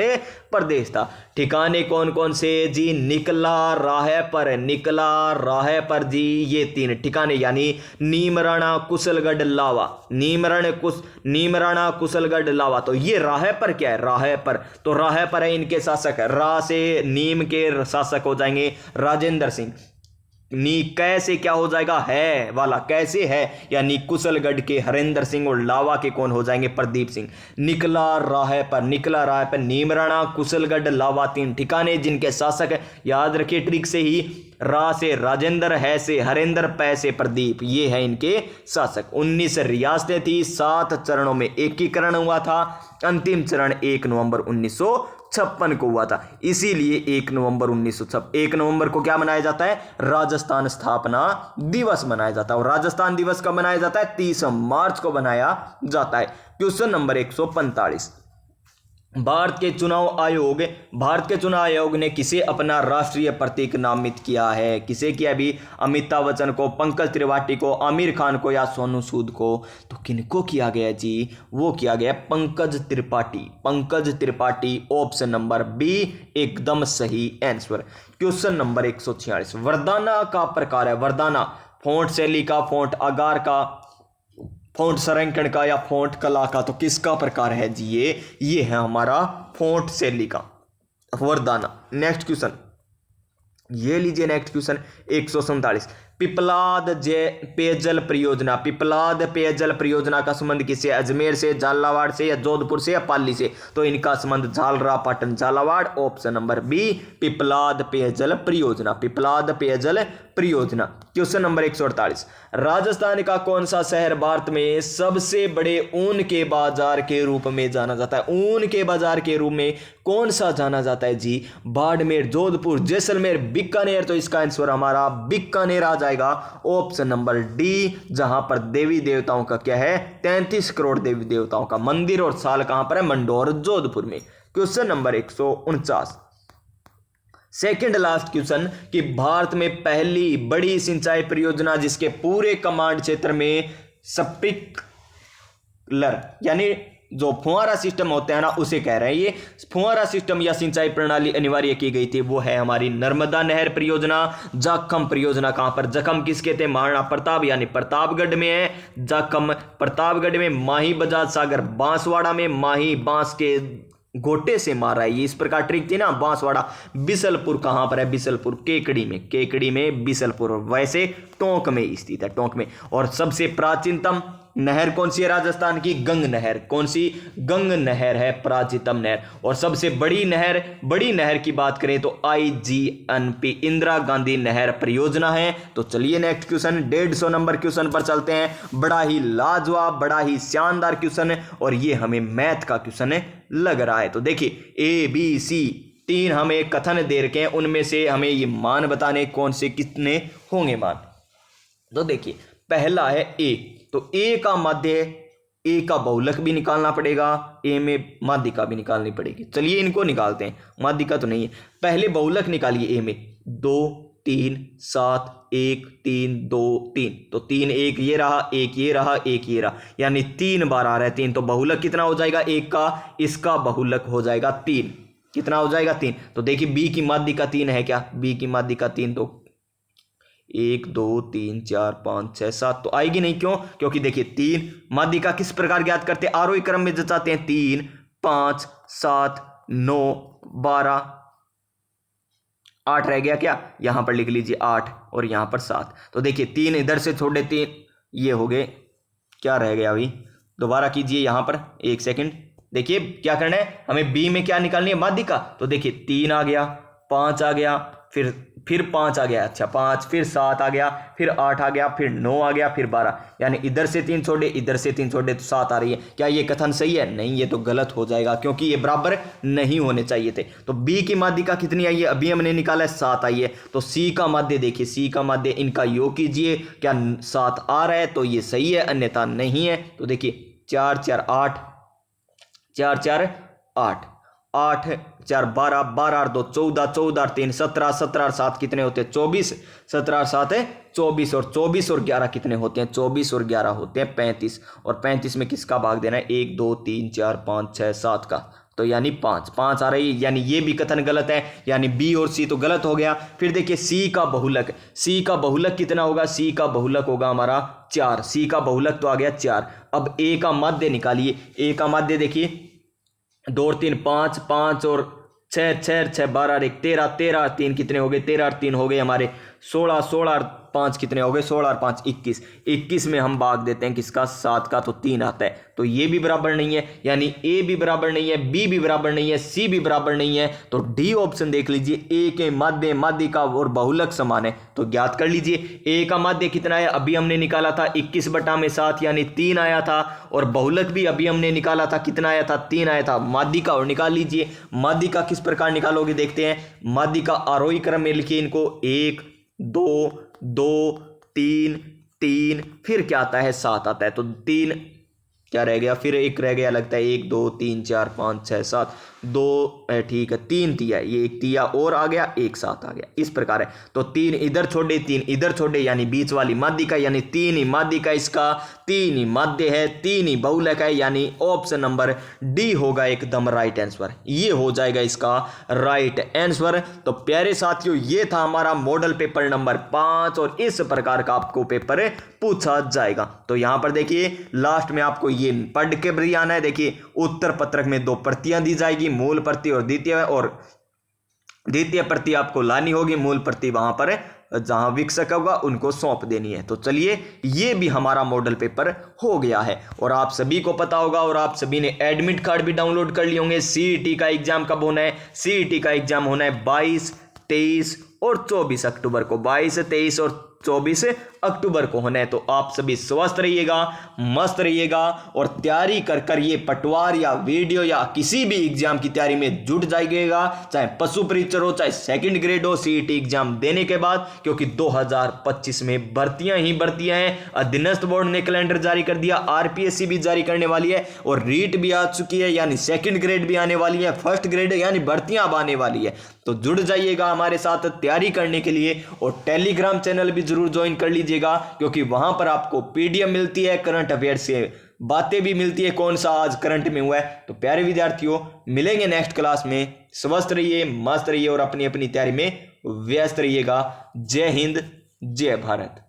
प्रदेश था। ठिकाने कौन कौन से जी? निकला, रायपर, निकला, रायपर जी, ये 3 ठिकाने, यानी नीमराणा, कुशलगढ़, लावा। नीमराणा, कुशलगढ़, लावा। तो ये रायपर क्या है? रायपर, तो रायपर है इनके शासक। रा से नीम के शासक हो जाएंगे राजेंद्र सिंह। नी कैसे क्या हो जाएगा? है वाला, कैसे है, यानी कुशलगढ़ के हरेंद्र सिंह और लावा के कौन हो जाएंगे? प्रदीप सिंह। निकला राह पर नीमराणा, कुशलगढ़, लावा, 3 ठिकाने जिनके शासक है। याद रखिए ट्रिक से ही, रा से राजेंद्र, है से हरेंद्र, पै से प्रदीप, ये है इनके शासक। 19 रियासतें थी, 7 चरणों में एकीकरण हुआ था। अंतिम चरण 1 नवंबर 1956 को हुआ था। इसीलिए 1 नवंबर 1956, 1 नवंबर को क्या मनाया जाता है? राजस्थान स्थापना दिवस मनाया जाता है। और राजस्थान दिवस कब मनाया जाता है? 30 मार्च को मनाया जाता है। क्वेश्चन नंबर 145, भारत के चुनाव आयोग ने किसे अपना राष्ट्रीय प्रतीक नामित किया है? किसे किया? भी अमिताभ बच्चन को, पंकज त्रिपाठी को, आमिर खान को, या सोनू सूद को? तो किनको किया गया जी? वो किया गया Pankaj Tripathi. Pankaj Tripathi, option number B एकदम सही आंसर। क्वेश्चन नंबर 146, वरदाना का प्रकार है। वरदाना फोंट शैली का, फोंट आकार का, फोंट संरेखण का, या फोंट कला का? तो किसका प्रकार है जी? ये है हमारा फोंट शैली का वरदाना। नेक्स्ट क्वेश्चन, ये लीजिए नेक्स्ट क्वेश्चन 147, पिपलाद पेयजल परियोजना। पिपलाद पेयजल परियोजना का संबंध किससे? अजमेर से, झालावाड़ से, या जोधपुर से, या पाली से? तो इनका संबंध Jhalrapatan, Jhalawar. Option number B Piplad पेयजल परियोजना। पिपलाद पेयजल परियोजना। क्वेश्चन नंबर 148, राजस्थान का कौन सा शहर भारत में सबसे बड़े ऊन के बाजार के रूप में जाना जाता है? ऊन के बाजार के रूप में कौन सा जाना जाता है जी? बाड़मेर, जोधपुर, जैसलमेर, बीकानेर? तो इसका आंसर हमारा बीकानेर आ जाएगा। ऑप्शन नंबर डी, जहां पर देवी देवताओं का क्या है? 33 करोड़ देवी देवताओं का मंदिर। और साल कहां पर है? मंडौर, जोधपुर में। Question number 149, second last question, कि भारत में पहली बड़ी सिंचाई परियोजना जिसके पूरे कमांड क्षेत्र में स्प्रिंकलर यानी जो फुहारा सिस्टम होता है ना, उसे कह रहे हैं। ये फुहारा सिस्टम या सिंचाई प्रणाली अनिवार्य की गई थी, वो है हमारी नर्मदा नहर परियोजना। जाखम परियोजना कहां पर? जखम किसके थे? महाराणा प्रताप, यानी प्रतापगढ़ में है जाखम, प्रतापगढ़ में। माही बजाज सागर बांसवाड़ा में, माही बांस के गोटे से मारा है, ये इस प्रकार ट्रिक थी ना। बांसवाड़ा। बिसलपुर कहां पर है? बिसलपुर केकड़ी में, केकड़ी में बिसलपुर। वैसे टोंक में स्थित है, टोंक में। और सबसे प्राचीनतम नहर कौन सी है राजस्थान की? गंग नहर। कौन सी? गंग नहर है प्राचीनतम नहर। और सबसे बड़ी नहर की बात करें तो IGNP इंदिरा गांधी नहर परियोजना है। तो चलिए नेक्स्ट क्वेश्चन 150 नंबर क्वेश्चन पर चलते हैं। बड़ा ही लाजवाब, बड़ा ही शानदार क्वेश्चन है, और ये हमें मैथ का क्वेश्चन लग रहा है। तो देखिए ABC 3 हमें कथन दे रखे हैं, उनमें से हमें ये मान बताने कौन से कितने होंगे मान। तो देखिए पहला है A, तो ए का माध्य, ए का बहुलक भी निकालना पड़ेगा, ए में माध्यिका भी निकालनी पड़ेगी। चलिए इनको निकालते हैं, माध्यिका तो नहीं है। पहले बहुलक निकालिए ए में, 2 3 7 1 3 2 3, तो 3 1 ये रहा, 1 ये रहा, 1 ये रहा, यानी 3 बार आ रहा है 3। तो बहुलक कितना हो जाएगा एक का? इसका बहुलक हो जाएगा 3। कितना हो जाएगा? 3। तो देखिए बी की माध्यिका 3 है क्या? बी की माध्यिका 3, तो 1 2 3 4 5 6 7 तो आएगी नहीं। क्यों? क्योंकि देखिए 3 माध्यिका किस प्रकार ज्ञात करते हैं? आरोही क्रम में जचाते हैं। 3 5 7 9 12, 8 रह गया क्या, यहां पर लिख लीजिए 8 और यहां पर 7। तो देखिए 3 इधर से छोड़े 3, ये हो गए, क्या रह गया अभी, दोबारा कीजिए यहां पर, एक सेकंड। देखिए क्या करना है हमें, बी में क्या निकालनी है, माध्यिका। तो देखिए 3 आ गया, 5 आ गया, फिर 5 आ गया, अच्छा 5, फिर 7 आ गया, फिर 8 आ गया, फिर 9 आ गया, फिर 12, यानी इधर से 3 छोड़े, इधर से 3 छोड़े तो 7 आ रही है। क्या ये कथन सही है? नहीं, ये तो गलत हो जाएगा क्योंकि ये बराबर नहीं होने चाहिए थे। तो बी की माध्यिका कितनी आई है, अभी हमने निकाला है 7 आई है। तो सी का माध्य देखिए, सी का माध्य इनका योग कीजिए, क्या 7 आ रहा है तो ये सही है, अन्यथा नहीं है। तो देखिए 4 4 8, 4 4 8, 8 4 12, 12 और 2 14, 14 और 3 17, 17 और 7 कितने होते हैं 24, 17 और 7 है 24, और 24 और 11 कितने होते हैं 24 और 11 होते हैं 35, और 35 में किसका भाग देना है 1 2 3 4 5 6 7 का, तो यानी 5 5 आ रही है, यानी ये भी कथन गलत है, यानी बी और सी तो गलत हो गया। फिर देखिए सी का बहुलक, सी का बहुलक कितना होगा, सी का बहुलक होगा हमारा 4, सी का बहुलक तो आ गया 4। अब ए का माध्य निकालिए, ए का माध्य देखिए 2 और 3 5, 5 और 6 6 6 12 और 1 13, 13 और 3 कितने हो गए, 13 और 3 हो गए हमारे 16, 16 और 5 कितने हो गए 16 और 5 21, 21 में हम भाग देते हैं किसका 7 का, तो 3 आता है। तो ये भी बराबर नहीं है, यानी ए भी बराबर नहीं है, बी भी बराबर नहीं है, सी भी बराबर नहीं है। तो डी ऑप्शन देख लीजिए, ए के माध्य माध्यिका और बहुलक समान है, तो ज्ञात कर लीजिए। ए का माध्य कितना है, अभी हमने निकाला था 21/7 यानी 3 आया था, और बहुलक भी अभी हमने निकाला था, कितना आया था 3 आया था। माध्यिका और निकाल लीजिए, माध्यिका किस प्रकार निकालोगे देखते हैं। माध्यिका आरोही क्रम में लिखिए इनको, 1 2 2 3 3, फिर क्या आता है 7 आता है, तो 3 क्या रह गया, फिर 1 रह गया लगता है, 1 2 3 4 5 6 7, 2 ठीक है 3 तिया, ये 1 तिया और आ गया, 1 7 आ गया, इस प्रकार है। तो 3 इधर छोड़े 3 इधर छोड़े, यानी बीच वाली माध्यिका, यानी 3 ही माध्यिका इसका, 3 ही माध्य है, 3 ही बहुलक है, यानी ऑप्शन नंबर डी होगा एकदम राइट आंसर, ये हो जाएगा इसका राइट आंसर। तो प्यारे साथियों ये था हमारा मॉडल पेपर नंबर 5, और इस प्रकार का आपको पेपर पूछा जाएगा। तो यहां पर देखिए लास्ट में आपको ये पढ़ के भी आना है। देखिए उत्तर पत्रक में 2 प्रतियां दी जाएगी, मूल प्रति और द्वितीय प्रति आपको लानी होगी, मूल प्रति वहां पर जहां विकसक होगा उनको सौंप देनी है। तो चलिए ये भी हमारा मॉडल पेपर हो गया है, और आप सभी को पता होगा, और आप सभी ने एडमिट कार्ड भी डाउनलोड कर लिए होंगे। सीईटी का एग्जाम कब होना है, सीईटी का एग्जाम होना है 22 23 और 24 अक्टूबर को, 22 23 और 24 अक्टूबर को होना है। तो आप सभी स्वस्थ रहिएगा, मस्त रहिएगा, और तैयारी कर कर ये पटवार या वीडियो या किसी भी एग्जाम की तैयारी में जुट जाइएगा, चाहे पशु परीक्षर हो, चाहे सेकंड ग्रेड हो, सीईटी एग्जाम देने के बाद, क्योंकि 2025 में भर्तियां ही भर्तियां हैं। अधीनस्थ बोर्ड ने कैलेंडर जारी कर दिया, आरपीएससी भी जारी करने वाली है, और रीट भी आ चुकी है, यानी सेकंड ग्रेड भी आने वाली है, फर्स्ट ग्रेड यानी भर्तियां अब आने वाली है। तो जुड़ जाइएगा हमारे साथ तैयारी करने के लिए, और टेलीग्राम चैनल भी जरूर ज्वाइन कर लीजिएगा, क्योंकि वहां पर आपको पीडीएफ मिलती है, करंट अफेयर से बातें भी मिलती है, कौन सा आज करंट में हुआ है। तो प्यारे विद्यार्थियों मिलेंगे नेक्स्ट क्लास में, स्वस्थ रहिए, मस्त रहिए, और अपनी अपनी तैयारी में व्यस्त रहिएगा। जय हिंद, जय भारत।